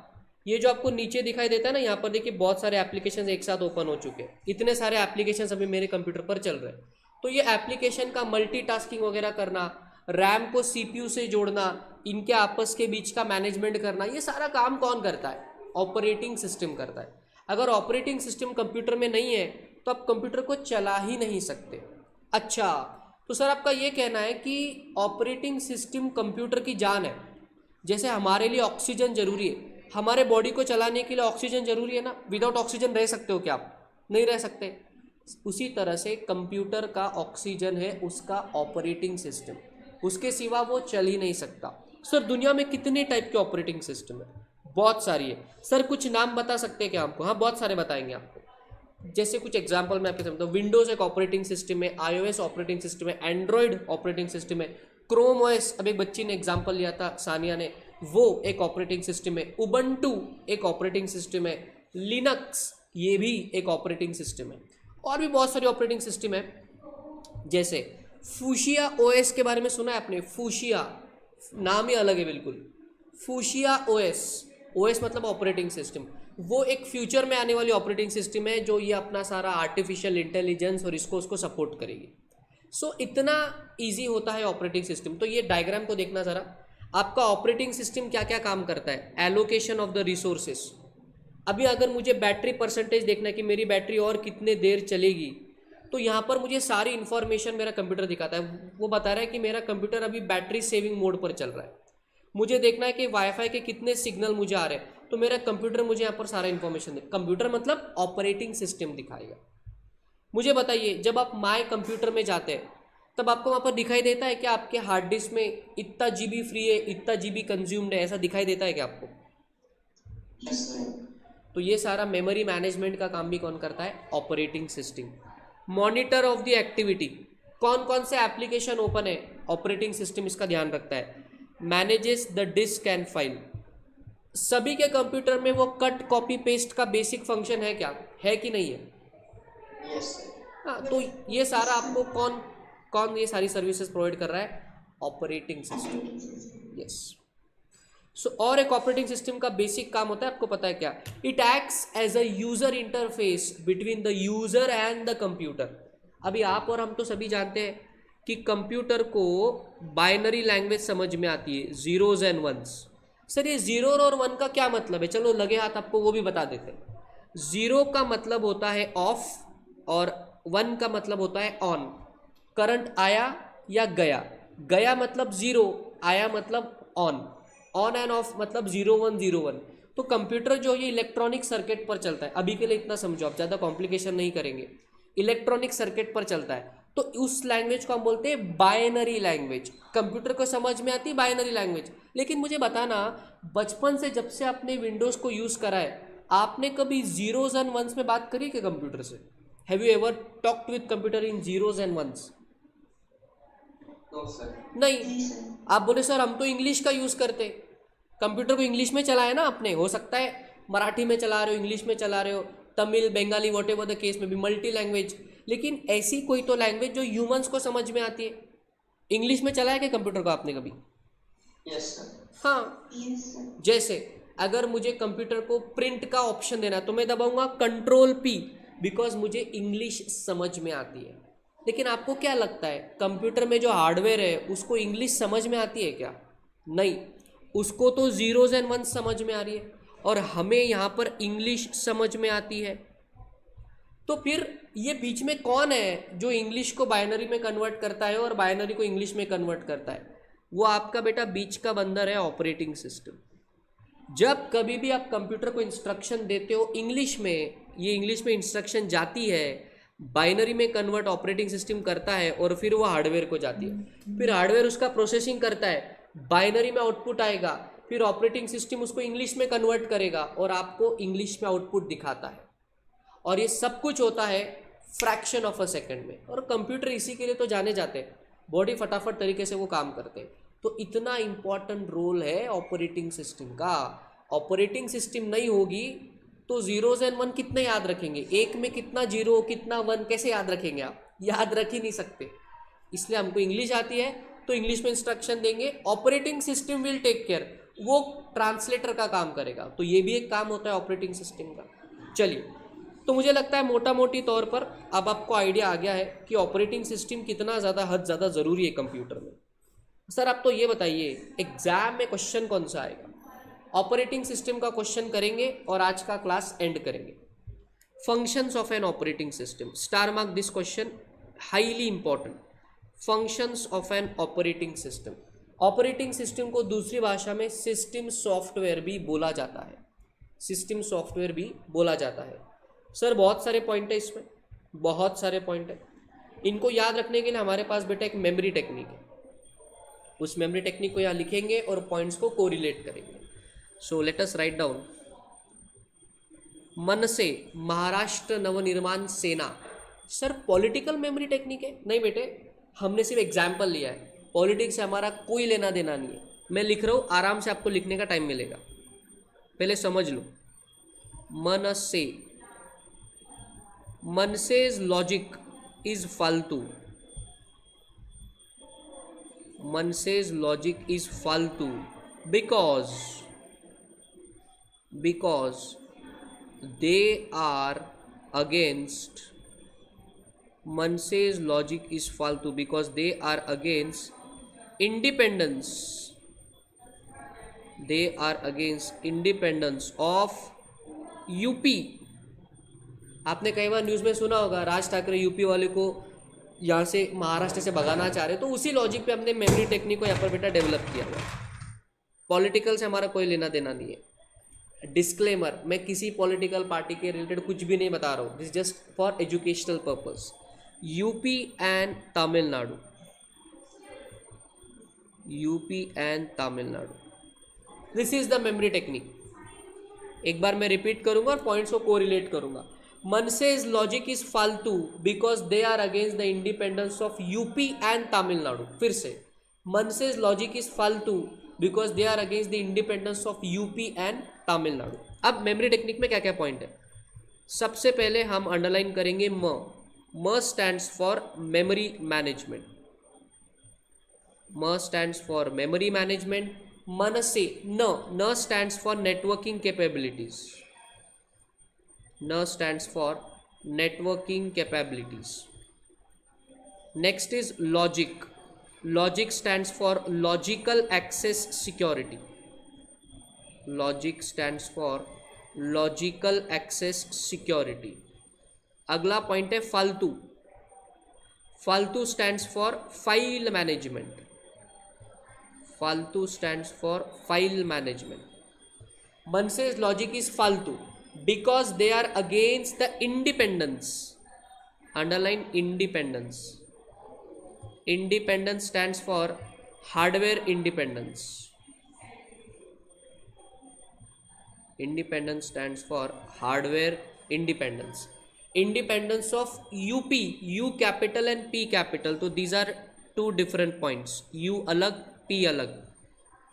[SPEAKER 1] ये जो आपको नीचे दिखाई देता है ना, यहाँ पर देखिए बहुत सारे एप्लीकेशन एक साथ ओपन हो चुके हैं। इतने सारे एप्लीकेशन अभी मेरे कंप्यूटर पर चल रहे हैं। तो ये एप्लीकेशन का मल्टीटास्किंग वगैरह करना, रैम को सीपीयू से जोड़ना, इनके आपस के बीच का मैनेजमेंट करना, ये सारा काम कौन करता है? ऑपरेटिंग सिस्टम करता है। अगर ऑपरेटिंग सिस्टम कंप्यूटर में नहीं है तो आप कंप्यूटर को चला ही नहीं सकते। अच्छा, तो सर आपका ये कहना है कि ऑपरेटिंग सिस्टम कंप्यूटर की जान है। जैसे हमारे लिए ऑक्सीजन जरूरी है, हमारे बॉडी को चलाने के लिए ऑक्सीजन जरूरी है ना। विदाउट ऑक्सीजन रह सकते हो क्या आप? नहीं रह सकते। उसी तरह से कंप्यूटर का ऑक्सीजन है उसका ऑपरेटिंग सिस्टम, उसके सिवा वो चल ही नहीं सकता। सर दुनिया में कितने टाइप के ऑपरेटिंग सिस्टम है? बहुत सारी है। सर कुछ नाम बता सकते हैं क्या हमको? हाँ बहुत सारे बताएंगे आपको। जैसे कुछ एग्जांपल मैं आपके समझता हूँ। विंडोज एक ऑपरेटिंग सिस्टम है, आईओएस ऑपरेटिंग सिस्टम है, एंड्रॉयड ऑपरेटिंग सिस्टम है, क्रोम ओएस, अब एक बच्ची ने एग्जांपल लिया था सानिया ने, वो एक ऑपरेटिंग सिस्टम है, उबंटू एक ऑपरेटिंग सिस्टम है, लिनक्स ये भी एक ऑपरेटिंग सिस्टम है, और भी बहुत सारे ऑपरेटिंग सिस्टम है। जैसे फूशिया ओएस के बारे में सुना है आपने? फूशिया नाम ही अलग है बिल्कुल। फूशिया ओएस, ओएस मतलब ऑपरेटिंग सिस्टम, वो एक फ्यूचर में आने वाली ऑपरेटिंग सिस्टम है जो ये अपना सारा आर्टिफिशियल इंटेलिजेंस और इसको उसको सपोर्ट करेगी। सो इतना इजी होता है ऑपरेटिंग सिस्टम। तो ये डायग्राम को देखना ज़रा, आपका ऑपरेटिंग सिस्टम क्या क्या काम करता है। Allocation of the resources. अभी अगर मुझे बैटरी परसेंटेज देखना है कि मेरी बैटरी और कितने देर चलेगी, तो यहाँ पर मुझे सारी इन्फॉर्मेशन मेरा कंप्यूटर दिखाता है। वो बता रहा है कि मेरा कंप्यूटर अभी बैटरी सेविंग मोड पर चल रहा है। मुझे देखना है कि वाईफाई के कितने सिग्नल मुझे आ रहे हैं, तो मेरा कंप्यूटर मुझे यहाँ पर सारा इन्फॉर्मेशन दे। कंप्यूटर मतलब ऑपरेटिंग सिस्टम दिखाएगा। मुझे बताइए, जब आप माय कंप्यूटर में जाते हैं तब आपको वहाँ पर दिखाई देता है कि आपके हार्ड डिस्क में इतना जीबी फ्री है, इतना जीबी कंज्यूम्ड है, ऐसा दिखाई देता है क्या आपको?
[SPEAKER 2] Yes sir.
[SPEAKER 1] तो ये सारा मेमोरी मैनेजमेंट का काम भी कौन करता है? Operating system. Monitor of the activity, कौन कौन से एप्लीकेशन ओपन है, ऑपरेटिंग सिस्टम इसका ध्यान रखता है। Manages the disk and file, सभी के कंप्यूटर में वो कट कॉपी पेस्ट का बेसिक फंक्शन है क्या? है कि नहीं है?
[SPEAKER 2] Yes sir.
[SPEAKER 1] हाँ, तो ये सारा आपको कौन कौन ये सारी सर्विसेज प्रोवाइड कर रहा है? Operating system. यस। सो और एक ऑपरेटिंग सिस्टम का बेसिक काम होता है, आपको पता है क्या? It acts as a user interface between the user and the computer. अभी आप और हम तो सभी जानते हैं कि कंप्यूटर को बाइनरी लैंग्वेज समझ में आती है, जीरोज एंड वंस। सर ये जीरो और वन का क्या मतलब है? चलो लगे हाथ आपको वो भी बता देते हैं। जीरो का मतलब होता है ऑफ और वन का मतलब होता है ऑन। करंट आया या गया, गया मतलब जीरो, आया मतलब ऑन, ऑन एंड ऑफ मतलब 0101। तो कंप्यूटर जो ये इलेक्ट्रॉनिक सर्किट पर चलता है, अभी के लिए इतना समझो, आप ज़्यादा कॉम्प्लिकेशन नहीं करेंगे, इलेक्ट्रॉनिक सर्किट पर चलता है। तो उस लैंग्वेज को हम बोलते हैं बाइनरी लैंग्वेज। कंप्यूटर को समझ में आती है बाइनरी लैंग्वेज। लेकिन मुझे बताना, बचपन से जब से आपने विंडोज़ को यूज़ करा है, आपने कभी जीरोज एंड वंस में बात करी क्या कंप्यूटर से? Have you ever talked with computer in zeros and ones? नहीं। आप बोले सर हम तो इंग्लिश का यूज़ करते, कंप्यूटर को इंग्लिश में चलाया ना आपने। हो सकता है मराठी में चला रहे हो, इंग्लिश में चला रहे हो, Tamil, Bengali, what ever the case में भी, मल्टी लैंग्वेज। लेकिन ऐसी कोई तो लैंग्वेज जो ह्यूमंस को समझ में आती है। इंग्लिश में चलाया क्या कंप्यूटर को आपने कभी?
[SPEAKER 2] Yes, sir.
[SPEAKER 1] हाँ,
[SPEAKER 4] Yes, sir.
[SPEAKER 1] जैसे अगर मुझे कंप्यूटर को प्रिंट का ऑप्शन देना है तो मैं दबाऊंगा Ctrl+P, बिकॉज मुझे इंग्लिश समझ में आती है। लेकिन आपको क्या लगता है कंप्यूटर में जो हार्डवेयर है उसको इंग्लिश समझ में आती है क्या? नहीं, उसको तो जीरोज एंड वन समझ में आ रही है, और हमें यहाँ पर इंग्लिश समझ में आती है। तो फिर ये बीच में कौन है जो इंग्लिश को बाइनरी में कन्वर्ट करता है और बाइनरी को इंग्लिश में कन्वर्ट करता है? वो आपका बेटा बीच का बंदर है, ऑपरेटिंग सिस्टम। जब कभी भी आप कंप्यूटर को इंस्ट्रक्शन देते हो इंग्लिश में, ये इंग्लिश में इंस्ट्रक्शन जाती है, बाइनरी में कन्वर्ट ऑपरेटिंग सिस्टम करता है, और फिर वो हार्डवेयर को जाती है। फिर हार्डवेयर उसका प्रोसेसिंग करता है, बाइनरी में आउटपुट आएगा, फिर ऑपरेटिंग सिस्टम उसको इंग्लिश में कन्वर्ट करेगा और आपको इंग्लिश में आउटपुट दिखाता है। और ये सब कुछ होता है फ्रैक्शन ऑफ अ सेकंड में, और कंप्यूटर इसी के लिए तो जाने जाते हैं, बॉडी फटाफट तरीके से वो काम करते हैं। तो इतना इम्पॉर्टेंट रोल है ऑपरेटिंग सिस्टम का। ऑपरेटिंग सिस्टम नहीं होगी तो जीरोज एंड वन कितने याद रखेंगे? एक में कितना जीरो कितना वन कैसे याद रखेंगे? आप याद रख ही नहीं सकते। इसलिए हमको इंग्लिश आती है तो इंग्लिश में इंस्ट्रक्शन देंगे, operating system will take care, वो ट्रांसलेटर का काम करेगा। तो ये भी एक काम होता है ऑपरेटिंग सिस्टम का। चलिए, तो मुझे लगता है मोटा मोटी तौर पर अब आपको आइडिया आ गया है कि ऑपरेटिंग सिस्टम कितना ज़्यादा हद ज़्यादा ज़रूरी है कंप्यूटर में। सर आप तो ये बताइए एग्जाम में क्वेश्चन कौन सा आएगा? ऑपरेटिंग सिस्टम का क्वेश्चन करेंगे और आज का क्लास एंड करेंगे। Functions of an operating system, star mark this question, highly important. Functions of an operating system. Operating system को दूसरी भाषा में सिस्टम सॉफ्टवेयर भी बोला जाता है, सिस्टम सॉफ्टवेयर भी बोला जाता है। सर बहुत सारे पॉइंट है इसमें, बहुत सारे पॉइंट है। इनको याद रखने के लिए हमारे पास बेटा एक मेमोरी टेक्निक है, उस मेमोरी टेक्निक को यहाँ लिखेंगे और पॉइंट्स को कोरिलेट करेंगे। So let us write down. Manse, Maharashtra Navnirman Sena. Sir political memory technique है? नहीं बेटे, हमने सिर्फ एग्जाम्पल लिया है, पॉलिटिक्स से हमारा कोई लेना देना नहीं है। मैं लिख रहा हूँ, आराम से आपको लिखने का टाइम मिलेगा, पहले समझ लो। मनसे, मनसेज लॉजिक इज फालतू, मनसेज लॉजिक इज फालतू because they are against, Manse's logic is फालतू because they are against independence, they are against independence of UP. आपने कई बार न्यूज़ में सुना होगा राज ठाकरे यूपी वाले को यहाँ से महाराष्ट्र से भगाना चाह रहे, तो उसी लॉजिक पे हमने मेमोरी टेक्निक को यहाँ पर बेटा डेवलप किया हुआ है। पॉलिटिकल से हमारा कोई लेना देना नहीं है। डिस्क्लेमर, मैं किसी पॉलिटिकल पार्टी के रिलेटेड कुछ भी नहीं बता रहा हूँ, this just for educational purpose. UP and Tamil Nadu, UP and Tamil Nadu, this is the memory technique. एक बार मैं रिपीट करूंगा और पॉइंट्स को कोरिलेट करूंगा। मनसेज लॉजिक इज फालतू because they are against the independence of UP and Tamil Nadu. फिर से, मनसेज लॉजिक इज फालतू because they are against the independence of UP and Tamil Nadu. अब मेमोरी टेक्निक में क्या क्या पॉइंट है? सबसे पहले हम अंडरलाइन करेंगे म स्टैंड्स फॉर मेमोरी मैनेजमेंट, म stands for memory management. Manse, न स्टैंड्स फॉर नेटवर्किंग कैपेबिलिटीज, न stands for networking capabilities. Next is logic, logic stands for logical access security, logic stands for logical access security. अगला पॉइंट है फालतू, फालतू स्टैंड्स फॉर फाइल मैनेजमेंट, फालतू stands for file management. Manse's logic is फालतू because they are against the independence, underline independence, independence stands for hardware independence, independence stands for hardware independence, independence of UP, U capital and P capital, so these are two different points, U alag P alag,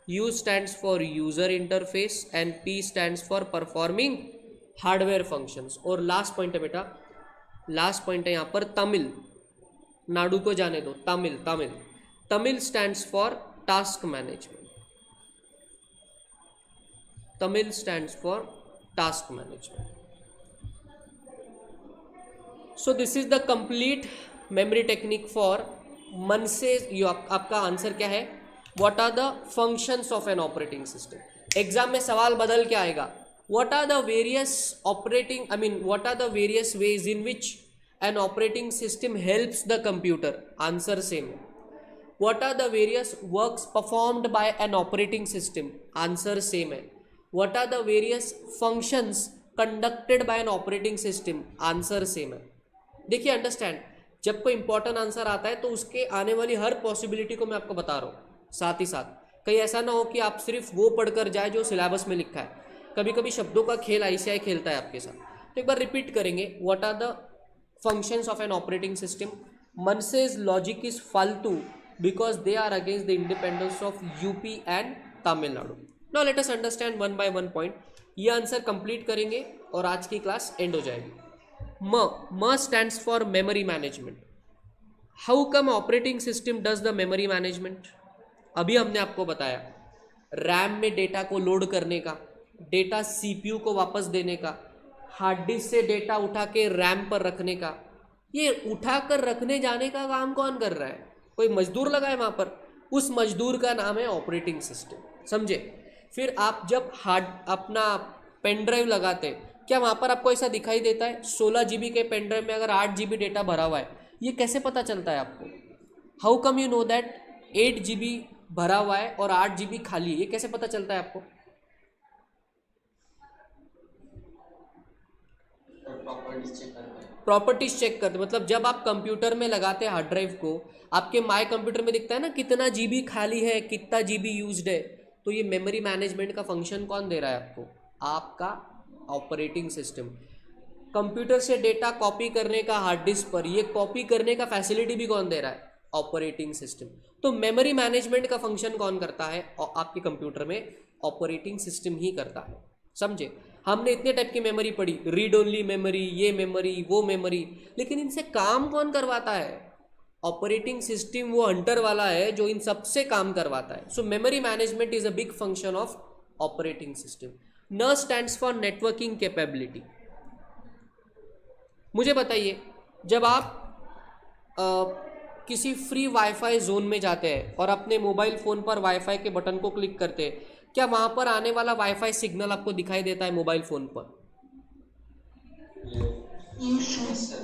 [SPEAKER 1] U stands for user interface and P stands for performing hardware functions. और लास्ट पॉइंट है बेटा, लास्ट पॉइंट है यहाँ पर तमिल नाडु को जाने दो, Tamil, Tamil Tamil stands for task management. Tamil stands for task management. So this is the complete memory technique for Manse. आपका आंसर क्या है? What are the functions of an operating system. Exam में सवाल बदल के आएगा. What are the various operating what are the various ways in which an operating system helps the computer. Answer same है. What are the various works performed by an operating system. Answer same है. What are the various functions conducted by an operating system. Answer same है. देखिए अंडरस्टैंड, जब कोई इंपॉर्टेंट आंसर आता है तो उसके आने वाली हर पॉसिबिलिटी को मैं आपको बता रहा हूँ साथ ही साथ. कहीं ऐसा ना हो कि आप सिर्फ वो पढ़कर जाए जो सिलेबस में लिखा है. कभी कभी शब्दों का खेल आईसीआई खेलता है आपके साथ. तो एक बार रिपीट करेंगे. What are the functions of an operating system. Manse's logic is फालतू because they are against the independence of UP and Tamil Nadu. Now let us understand one by one point. ये आंसर कंप्लीट करेंगे और आज की क्लास एंड हो जाएगी. म stands for memory management. How come operating system does the memory management. अभी हमने आपको बताया रैम में डेटा को लोड करने का, डेटा सीपीयू को वापस देने का, हार्ड डिस्क से डेटा उठा के रैम पर रखने का. ये उठा कर रखने जाने का काम कौन कर रहा है? कोई मजदूर लगा है वहाँ पर. उस मजदूर का नाम है ऑपरेटिंग सिस्टम. समझे? फिर आप जब हार्ड अपना पेन ड्राइव लगाते, क्या वहाँ पर आपको ऐसा दिखाई देता है 16 GB के पेन ड्राइव में अगर 8 GB डेटा भरा हुआ है? ये कैसे पता चलता है आपको? How come you know that 8 GB भरा हुआ है और 8 GB खाली है? ये कैसे पता चलता है आपको? प्रॉपर्टीज चेक करते. मतलब जब आप कंप्यूटर में लगाते हैं हार्ड ड्राइव को, आपके माय कंप्यूटर में दिखता है ना कितना जीबी खाली है, कितना जीबी यूज्ड है. तो ये मेमोरी मैनेजमेंट का फंक्शन कौन दे रहा है आपको? आपका ऑपरेटिंग सिस्टम. कंप्यूटर से डेटा कॉपी करने का हार्ड डिस्क पर, ये कॉपी करने का फैसिलिटी भी कौन दे रहा है? Operating system. तो मेमोरी मैनेजमेंट का फंक्शन कौन करता है? और आपके कंप्यूटर में ऑपरेटिंग सिस्टम ही करता है. समझे? हमने इतने टाइप की मेमोरी पढ़ी, रीड ओनली मेमोरी, ये मेमोरी, वो मेमोरी, लेकिन इनसे काम कौन करवाता है? ऑपरेटिंग सिस्टम वो हंटर वाला है जो इन सबसे काम करवाता है. So memory management is a big function of operating system. न स्टैंड्स फॉर नेटवर्किंग कैपेबिलिटी. मुझे बताइए, जब आप किसी फ्री वाईफाई जोन में जाते हैं और अपने मोबाइल फ़ोन पर वाईफाई के बटन को क्लिक करते हैं, क्या वहाँ पर आने वाला वाईफाई सिग्नल आपको दिखाई देता है मोबाइल फ़ोन पर?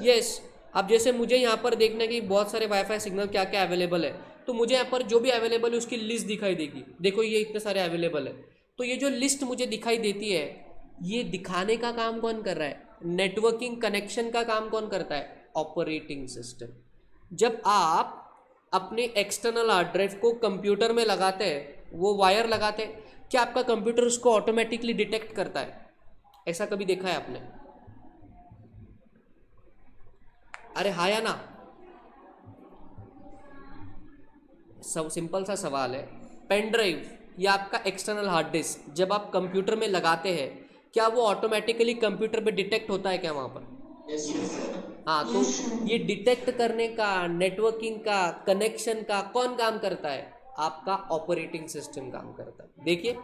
[SPEAKER 1] यस. अब जैसे मुझे यहाँ पर देखने की बहुत सारे वाईफाई सिग्नल क्या क्या अवेलेबल है, तो मुझे यहाँ पर जो भी अवेलेबल है उसकी लिस्ट दिखाई देगी. देखो ये इतने सारे अवेलेबल है. तो ये जो लिस्ट मुझे दिखाई देती है, ये दिखाने का काम कौन कर रहा है? नेटवर्किंग कनेक्शन का काम कौन करता है? Operating system. जब आप अपने एक्सटर्नल हार्ड ड्राइव को कंप्यूटर में लगाते हैं, वो वायर लगाते हैं, क्या आपका कंप्यूटर उसको ऑटोमेटिकली डिटेक्ट करता है? ऐसा कभी देखा है आपने? अरे हाँ या ना? सब सिंपल सा सवाल है. पेन ड्राइव या आपका एक्सटर्नल हार्ड डिस्क जब आप कंप्यूटर में लगाते हैं, क्या वो ऑटोमेटिकली कंप्यूटर पे डिटेक्ट होता है क्या वहाँ पर? हाँ. तो ये डिटेक्ट करने का, नेटवर्किंग का, कनेक्शन का कौन काम करता है? आपका ऑपरेटिंग सिस्टम काम करता है. देखिए,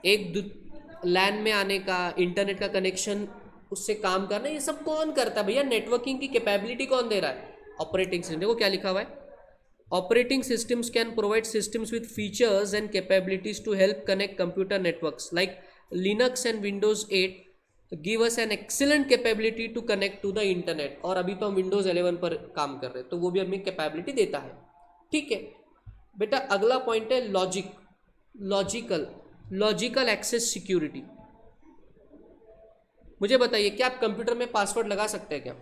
[SPEAKER 1] एक लैन में आने का, इंटरनेट का कनेक्शन उससे काम करना, ये सब कौन करता है भैया? नेटवर्किंग की कैपेबिलिटी कौन दे रहा है? Operating system. देखो क्या लिखा हुआ है, operating systems can provide systems with features and capabilities to help connect computer networks like Linux and Windows 8 give us an excellent capability to connect to the internet. और अभी तो हम विंडोज 11 पर काम कर रहे हैं, तो वो भी हमें कैपेबिलिटी देता है. ठीक है बेटा. अगला पॉइंट है लॉजिकल एक्सेस सिक्योरिटी. मुझे बताइए, क्या आप कंप्यूटर में पासवर्ड लगा सकते हैं क्या?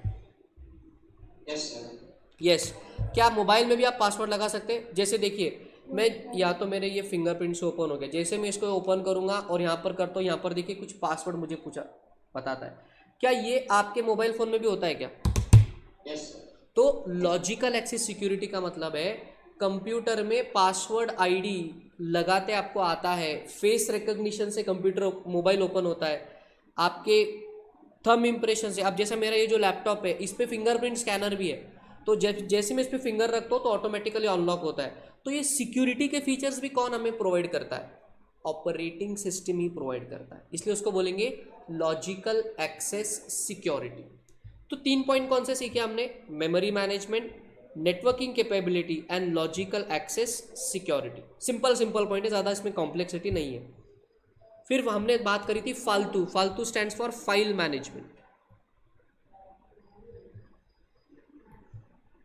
[SPEAKER 1] यस. क्या मोबाइल में भी आप पासवर्ड लगा सकते हैं? जैसे देखिए, मैं या तो मेरे ये फिंगरप्रिंट से ओपन हो गया, जैसे मैं इसको ओपन करूंगा और यहाँ पर करता हूँ, यहाँ पर देखिए कुछ पासवर्ड मुझे पूछा बताता है. क्या ये आपके मोबाइल फ़ोन में भी होता है क्या?
[SPEAKER 2] यस.
[SPEAKER 1] तो लॉजिकल एक्सेस सिक्योरिटी का मतलब है कंप्यूटर में पासवर्ड आईडी लगाते आपको आता है, फेस रिकग्निशन से कंप्यूटर मोबाइल ओपन होता है, आपके थंब इम्प्रेशन से. अब जैसा मेरा ये जो लैपटॉप है, इस पर फिंगरप्रिंट स्कैनर भी है, तो जैसे मैं इस पर फिंगर रखता हूँ तो ऑटोमेटिकली अनलॉक होता है। तो ये सिक्योरिटी के फीचर्स भी कौन हमें प्रोवाइड करता है? ऑपरेटिंग सिस्टम ही प्रोवाइड करता है, इसलिए उसको बोलेंगे लॉजिकल एक्सेस सिक्योरिटी। तो 3 पॉइंट कौन से सीखे हमने? Memory management, networking capability and logical access security. Simple point है, ज़्यादा इसमें कॉम्प्लेक्सिटी नहीं है। फिर हमने बात करी थी फालतू। फालतू stands for file management.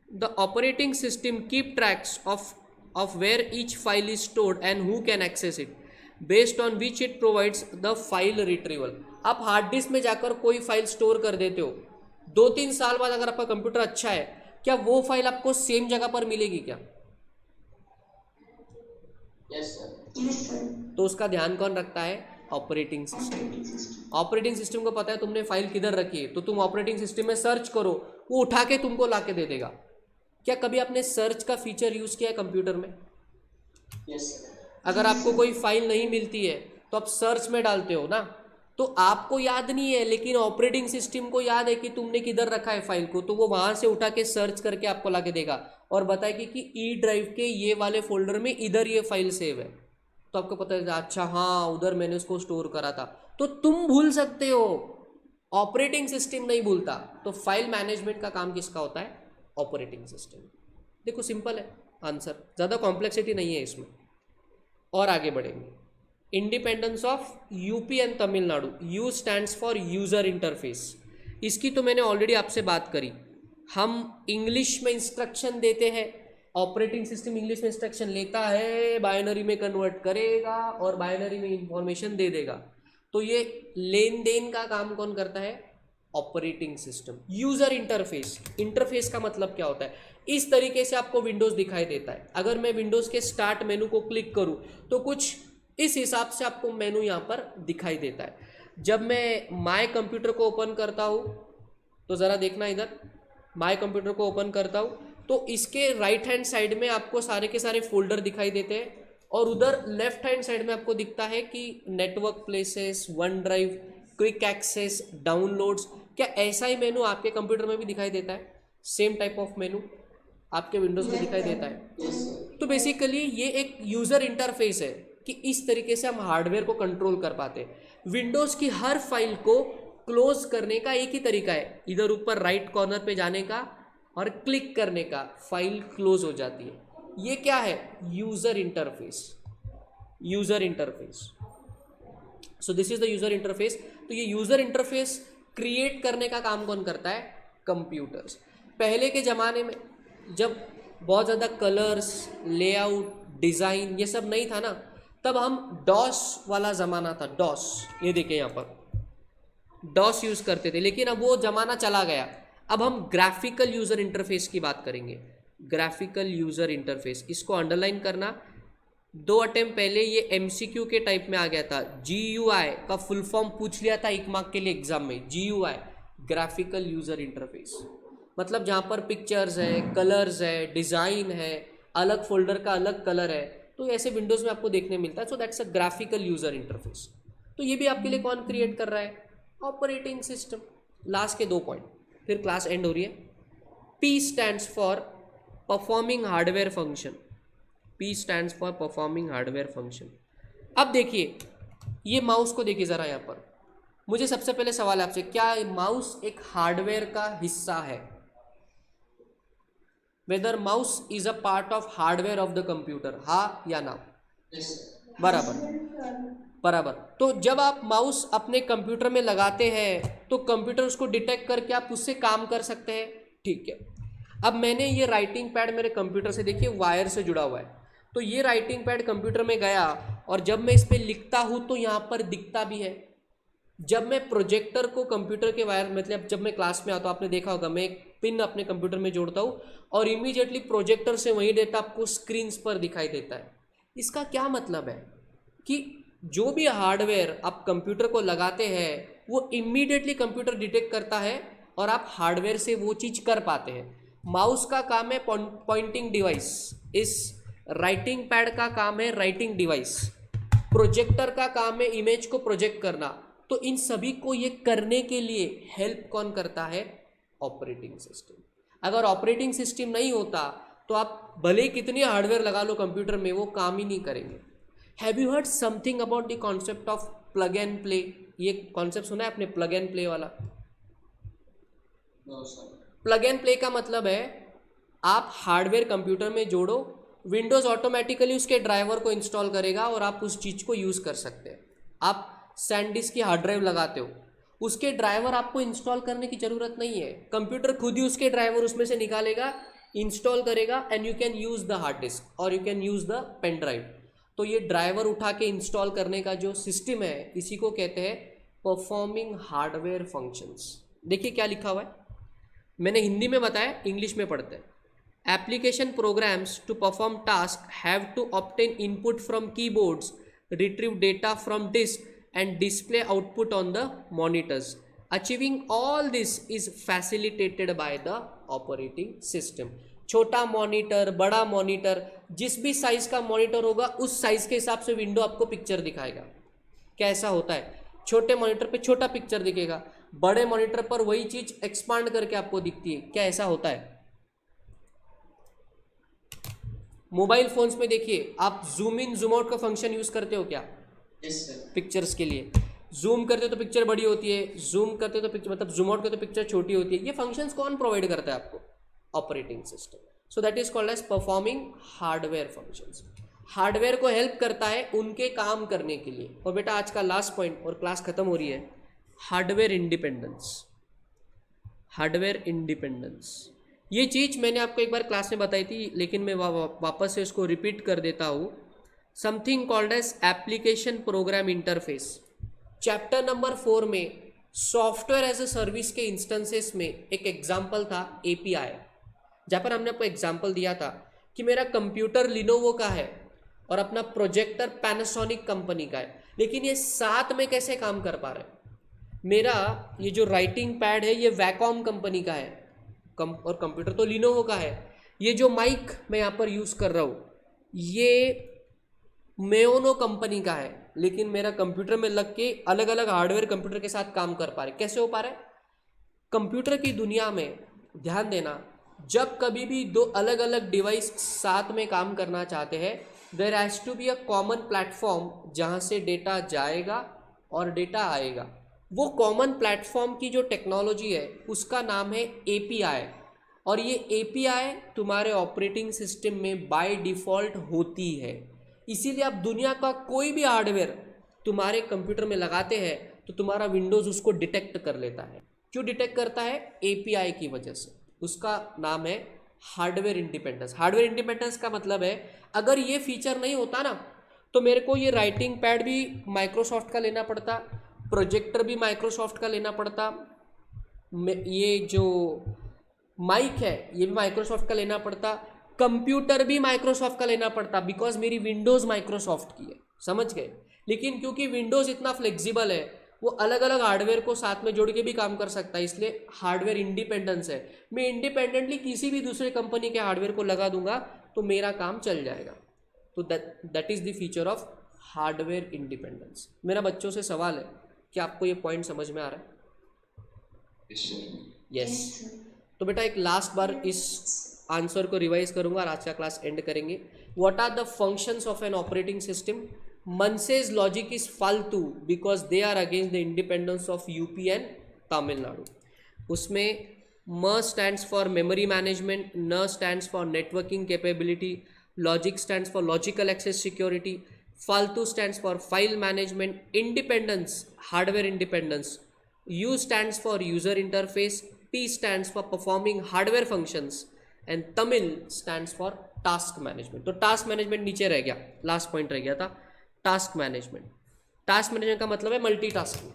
[SPEAKER 1] The operating system keep tracks of where each file is stored and who can access it, based on which it provides the file retrieval। आप हार्ड डिस्क में जाकर कोई फाइल स्टोर कर देते हो, 2-3 साल बाद अगर आपका कंप्यूटर अच्छा है, क्या वो फाइल आपको सेम जगह पर मिलेगी क्या?
[SPEAKER 2] Yes, sir.
[SPEAKER 3] Yes, sir.
[SPEAKER 1] तो उसका ध्यान कौन रखता है? Operating system.
[SPEAKER 3] Operating system.
[SPEAKER 1] Operating system को पता है तुमने फाइल किधर रखी है, तो तुम ऑपरेटिंग सिस्टम में सर्च करो, वो उठा के तुमको ला के दे देगा। क्या कभी आपने सर्च का फीचर यूज़ किया है कंप्यूटर में?
[SPEAKER 2] Yes, sir.
[SPEAKER 1] अगर आपको कोई फाइल नहीं मिलती है तो आप सर्च में डालते हो ना, तो आपको याद नहीं है लेकिन ऑपरेटिंग सिस्टम को याद है कि तुमने किधर रखा है फाइल को, तो वो वहाँ से उठा के सर्च करके आपको ला के देगा और बताएगी कि ई ड्राइव के ये वाले फोल्डर में इधर ये फाइल सेव है। तो आपको पता है अच्छा हाँ उधर मैंने उसको स्टोर करा था। तो तुम भूल सकते हो, ऑपरेटिंग सिस्टम नहीं भूलता। तो फाइल मैनेजमेंट का काम किसका होता है? Operating system. देखो सिंपल है आंसर, ज़्यादा कॉम्प्लेक्सिटी नहीं है इसमें। और आगे बढ़ेंगे। Independence of UP and Tamil Nadu. You stands for user interface. इसकी तो मैंने ऑलरेडी आपसे बात करी। हम इंग्लिश में इंस्ट्रक्शन देते हैं, ऑपरेटिंग सिस्टम इंग्लिश में इंस्ट्रक्शन लेता है, बाइनरी में कन्वर्ट करेगा और बाइनरी में इंफॉर्मेशन दे देगा। तो ये लेन देन का काम कौन करता है? Operating system. User interface. Interface का मतलब क्या होता है? इस तरीके से आपको विंडोज दिखाई देता है। अगर मैं विंडोज के स्टार्ट मेनू को क्लिक करूं तो कुछ इस हिसाब से आपको मेनू यहाँ पर दिखाई देता है। जब मैं माय कंप्यूटर को ओपन करता हूँ तो ज़रा देखना, इधर माय कंप्यूटर को ओपन करता हूँ तो इसके राइट हैंड साइड में आपको सारे के सारे फोल्डर दिखाई देते हैं और उधर लेफ्ट हैंड साइड में आपको दिखता है कि network places, one drive, quick access, downloads. क्या ऐसा ही मेनू आपके कंप्यूटर में भी दिखाई देता है? सेम टाइप ऑफ मेनू आपके विंडोज़ में दिखाई देता है?
[SPEAKER 2] Yes, sir.
[SPEAKER 1] तो बेसिकली ये एक यूज़र इंटरफेस है कि इस तरीके से हम हार्डवेयर को कंट्रोल कर पाते हैं। विंडोज़ की हर फाइल को क्लोज करने का एक ही तरीका है, इधर ऊपर राइट कॉर्नर पे जाने का और क्लिक करने का, फाइल क्लोज हो जाती है। ये क्या है? User interface. User interface. So this is the user interface. तो ये यूज़र इंटरफेस क्रिएट करने का काम कौन करता है? कंप्यूटर्स। पहले के ज़माने में जब बहुत ज़्यादा कलर्स, लेआउट, डिज़ाइन ये सब नहीं था ना, तब हम डॉस वाला ज़माना था। डॉस, ये देखिए यहाँ पर डॉस यूज़ करते थे, लेकिन अब वो ज़माना चला गया। अब हम ग्राफिकल यूज़र इंटरफेस की बात करेंगे। ग्राफिकल यूज़र इंटरफेस, इसको अंडरलाइन करना। 2 अटेम्प्ट पहले ये MCQ के टाइप में आ गया था। GUI का फुल फॉर्म पूछ लिया था 1 मार्क के लिए एग्जाम में। GUI ग्राफिकल यूज़र इंटरफेस मतलब जहाँ पर पिक्चर्स है, कलर्स है, डिज़ाइन है, अलग फोल्डर का अलग कलर है, तो ऐसे विंडोज़ में आपको देखने मिलता है। So that's a graphical user interface. तो ये भी आपके लिए कौन क्रिएट कर रहा है? Operating system. लास्ट के 2 पॉइंट, फिर क्लास एंड हो रही है। P stands for performing hardware function. P stands for performing hardware function. अब देखिए ये माउस को देखिए ज़रा यहाँ पर। मुझे सबसे पहले सवाल है आपसे, क्या माउस एक हार्डवेयर का हिस्सा है? Whether mouse is a part of hardware of the computer, हाँ या ना?
[SPEAKER 2] Yes, sir.
[SPEAKER 1] बराबर। तो जब आप माउस अपने कंप्यूटर में लगाते हैं तो कंप्यूटर उसको डिटेक्ट करके आप उससे काम कर सकते हैं। ठीक है, अब मैंने ये राइटिंग पैड मेरे कंप्यूटर से देखिए वायर से जुड़ा हुआ है, तो ये राइटिंग पैड कंप्यूटर में गया और जब मैं इस पर लिखता हूँ तो यहाँ पर दिखता भी है। जब मैं प्रोजेक्टर को कंप्यूटर के वायर, मतलब जब मैं क्लास में आता हूँ आपने देखा होगा, मैं एक पिन अपने कंप्यूटर में जोड़ता हूँ और इमीडिएटली प्रोजेक्टर से वही डेटा आपको स्क्रीन पर दिखाई देता है। इसका क्या मतलब है कि जो भी हार्डवेयर आप कंप्यूटर को लगाते हैं वो इमीडिएटली कंप्यूटर डिटेक्ट करता है और आप हार्डवेयर से वो चीज़ कर पाते हैं। माउस का काम है पॉइंटिंग डिवाइस, इस राइटिंग पैड का काम है राइटिंग डिवाइस, प्रोजेक्टर का काम है इमेज को प्रोजेक्ट करना। तो इन सभी को ये करने के लिए हेल्प कौन करता है? Operating system. अगर ऑपरेटिंग सिस्टम नहीं होता तो आप भले कितनी हार्डवेयर लगा लो कंप्यूटर में, वो काम ही नहीं करेंगे। Have you heard something about the concept of plug and play? ये कॉन्सेप्ट सुना है आपने, प्लग एंड प्ले वाला?
[SPEAKER 2] No, sir.
[SPEAKER 1] Plug and play का मतलब है आप हार्डवेयर कंप्यूटर में जोड़ो, विंडोज़ ऑटोमेटिकली उसके ड्राइवर को इंस्टॉल करेगा और आप उस चीज़ को यूज़ कर सकते हैं। आप सैंडिस्क की हार्ड ड्राइव लगाते हो, उसके ड्राइवर आपको इंस्टॉल करने की ज़रूरत नहीं है, कंप्यूटर खुद ही उसके ड्राइवर उसमें से निकालेगा, इंस्टॉल करेगा and you can use the hard disk और you can use the pen drive. तो ये ड्राइवर उठा के इंस्टॉल करने का जो सिस्टम है, इसी को कहते हैं परफॉर्मिंग हार्डवेयर फंक्शंस। देखिए क्या लिखा हुआ है, मैंने हिंदी में बताया, इंग्लिश में पढ़ते हैं। Application programs to perform task have to obtain input from keyboards, retrieve data from disk and display output on the monitors. Achieving all this is facilitated by the operating system. छोटा मॉनिटर, बड़ा मॉनिटर, जिस भी साइज का मॉनिटर होगा उस साइज के हिसाब से विंडो आपको पिक्चर दिखाएगा। कैसा होता है, छोटे मॉनिटर पे छोटा पिक्चर दिखेगा, बड़े मॉनिटर पर वही चीज एक्सपांड करके आपको दिखती है। क्या ऐसा होता है? मोबाइल फोन्स में देखिए, आप जूम इन जूम आउट का फंक्शन यूज करते हो क्या?
[SPEAKER 2] Yes, sir.
[SPEAKER 1] पिक्चर्स के लिए जूम करते तो पिक्चर बड़ी होती है, जूम करते तो पिक्चर मतलब जूम आउट करते तो पिक्चर छोटी होती है। ये फंक्शंस कौन प्रोवाइड करता है आपको? Operating system. So that is called as performing hardware functions. Hardware को हेल्प करता है उनके काम करने के लिए। और बेटा आज का लास्ट पॉइंट, और क्लास खत्म हो रही है, हार्डवेयर इंडिपेंडेंस। हार्डवेयर इंडिपेंडेंस ये चीज़ मैंने आपको एक बार क्लास में बताई थी, लेकिन मैं वापस से इसको रिपीट कर देता हूँ। Something called as application program interface. Chapter number 4 में सॉफ्टवेयर एज ए सर्विस के इंस्टेंसेस में एक एग्जाम्पल था API, जहाँ पर हमने आपको एग्जाम्पल दिया था कि मेरा कंप्यूटर लिनोवो का है और अपना प्रोजेक्टर पैनासोनिक कंपनी का है, लेकिन ये साथ में कैसे काम कर पा रहे हैं? मेरा ये जो राइटिंग पैड है ये वैकॉम कंपनी का है और कंप्यूटर तो लिनोवो का है। ये जो माइक मैं यहाँ पर यूज़ कर रहा हूँ ये मेयोनो कंपनी का है, लेकिन मेरा कंप्यूटर में लग के अलग अलग हार्डवेयर कंप्यूटर के साथ काम कर पा रहे। कैसे हो पा रहा है? कंप्यूटर की दुनिया में ध्यान देना, जब कभी भी दो अलग अलग डिवाइस साथ में काम करना चाहते हैं, there has to be a common platform जहाँ से डेटा जाएगा और डेटा आएगा। वो कॉमन प्लेटफॉर्म की जो टेक्नोलॉजी है उसका नाम है API, और ये API तुम्हारे ऑपरेटिंग सिस्टम में बाय डिफ़ॉल्ट होती है। इसीलिए आप दुनिया का कोई भी हार्डवेयर तुम्हारे कंप्यूटर में लगाते हैं तो तुम्हारा विंडोज़ उसको डिटेक्ट कर लेता है। क्यों डिटेक्ट करता है? API की वजह से। उसका नाम है हार्डवेयर इंडिपेंडेंस। हार्डवेयर इंडिपेंडेंस का मतलब है अगर ये फीचर नहीं होता ना तो मेरे को ये राइटिंग पैड भी माइक्रोसॉफ्ट का लेना पड़ता, प्रोजेक्टर भी माइक्रोसॉफ्ट का लेना पड़ता, ये जो माइक है ये भी माइक्रोसॉफ्ट का लेना पड़ता, कंप्यूटर भी माइक्रोसॉफ्ट का लेना पड़ता, बिकॉज मेरी विंडोज़ माइक्रोसॉफ्ट की है। समझ गए? लेकिन क्योंकि विंडोज़ इतना फ्लेक्सिबल है वो अलग अलग हार्डवेयर को साथ में जोड़ के भी काम कर सकता है, इसलिए हार्डवेयर इंडिपेंडेंस है। मैं इंडिपेंडेंटली किसी भी दूसरे कंपनी के हार्डवेयर को लगा दूंगा तो मेरा काम चल जाएगा। तो that is the feature of hardware independence. मेरा बच्चों से सवाल है कि आपको ये पॉइंट समझ में आ रहा है? यस। तो बेटा एक लास्ट बार इस आंसर को रिवाइज करूंगा और आज का क्लास एंड करेंगे। What are the functions of an operating system? Manse's logic is फालतू because they are against the independence of UP and Tamil Nadu. उसमें म स्टैंड्स फॉर मेमोरी मैनेजमेंट, न stands for networking capability, logic stands for logical access security, फालतू stands for file management, independence hardware independence, U stands for user interface, P stands for performing hardware functions and Tamil stands for task management। तो टास्क मैनेजमेंट नीचे रह गया, लास्ट पॉइंट रह गया था टास्क मैनेजमेंट। टास्क मैनेजमेंट का मतलब है मल्टीटास्किंग,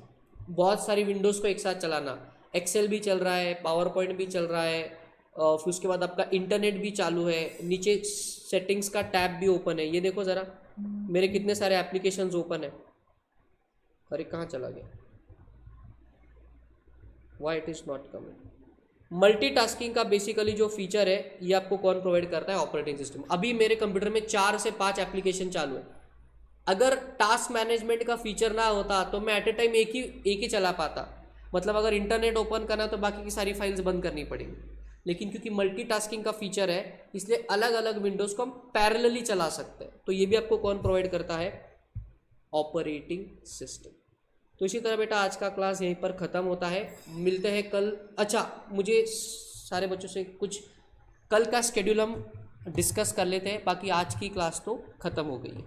[SPEAKER 1] बहुत सारी विंडोज़ को एक साथ चलाना। एक्सेल भी चल रहा है, पावर पॉइंट भी चल रहा है, फिर उसके बाद आपका इंटरनेट भी चालू है, नीचे सेटिंग्स का टैब भी ओपन है। ये देखो ज़रा मेरे कितने सारे एप्लीकेशंस ओपन है। अरे कहाँ चला गया? Why it is not coming? Multitasking का बेसिकली जो फीचर है ये आपको कौन प्रोवाइड करता है? Operating system. अभी मेरे कंप्यूटर में 4 से 5 एप्लीकेशन चालू है। अगर टास्क मैनेजमेंट का फीचर ना होता तो मैं एट ए टाइम एक ही चला पाता। मतलब अगर इंटरनेट ओपन करना तो बाकी की सारी फाइल्स बंद करनी पड़ेंगी। लेकिन क्योंकि मल्टीटास्किंग का फीचर है इसलिए अलग अलग विंडोज़ को हम पैरेलली चला सकते हैं। तो ये भी आपको कौन प्रोवाइड करता है? Operating system. तो इसी तरह बेटा आज का क्लास यहीं पर ख़त्म होता है। मिलते हैं कल। अच्छा, मुझे सारे बच्चों से कुछ कल का शेड्यूल हम डिस्कस कर लेते हैं, बाकी आज की क्लास तो ख़त्म हो गई है।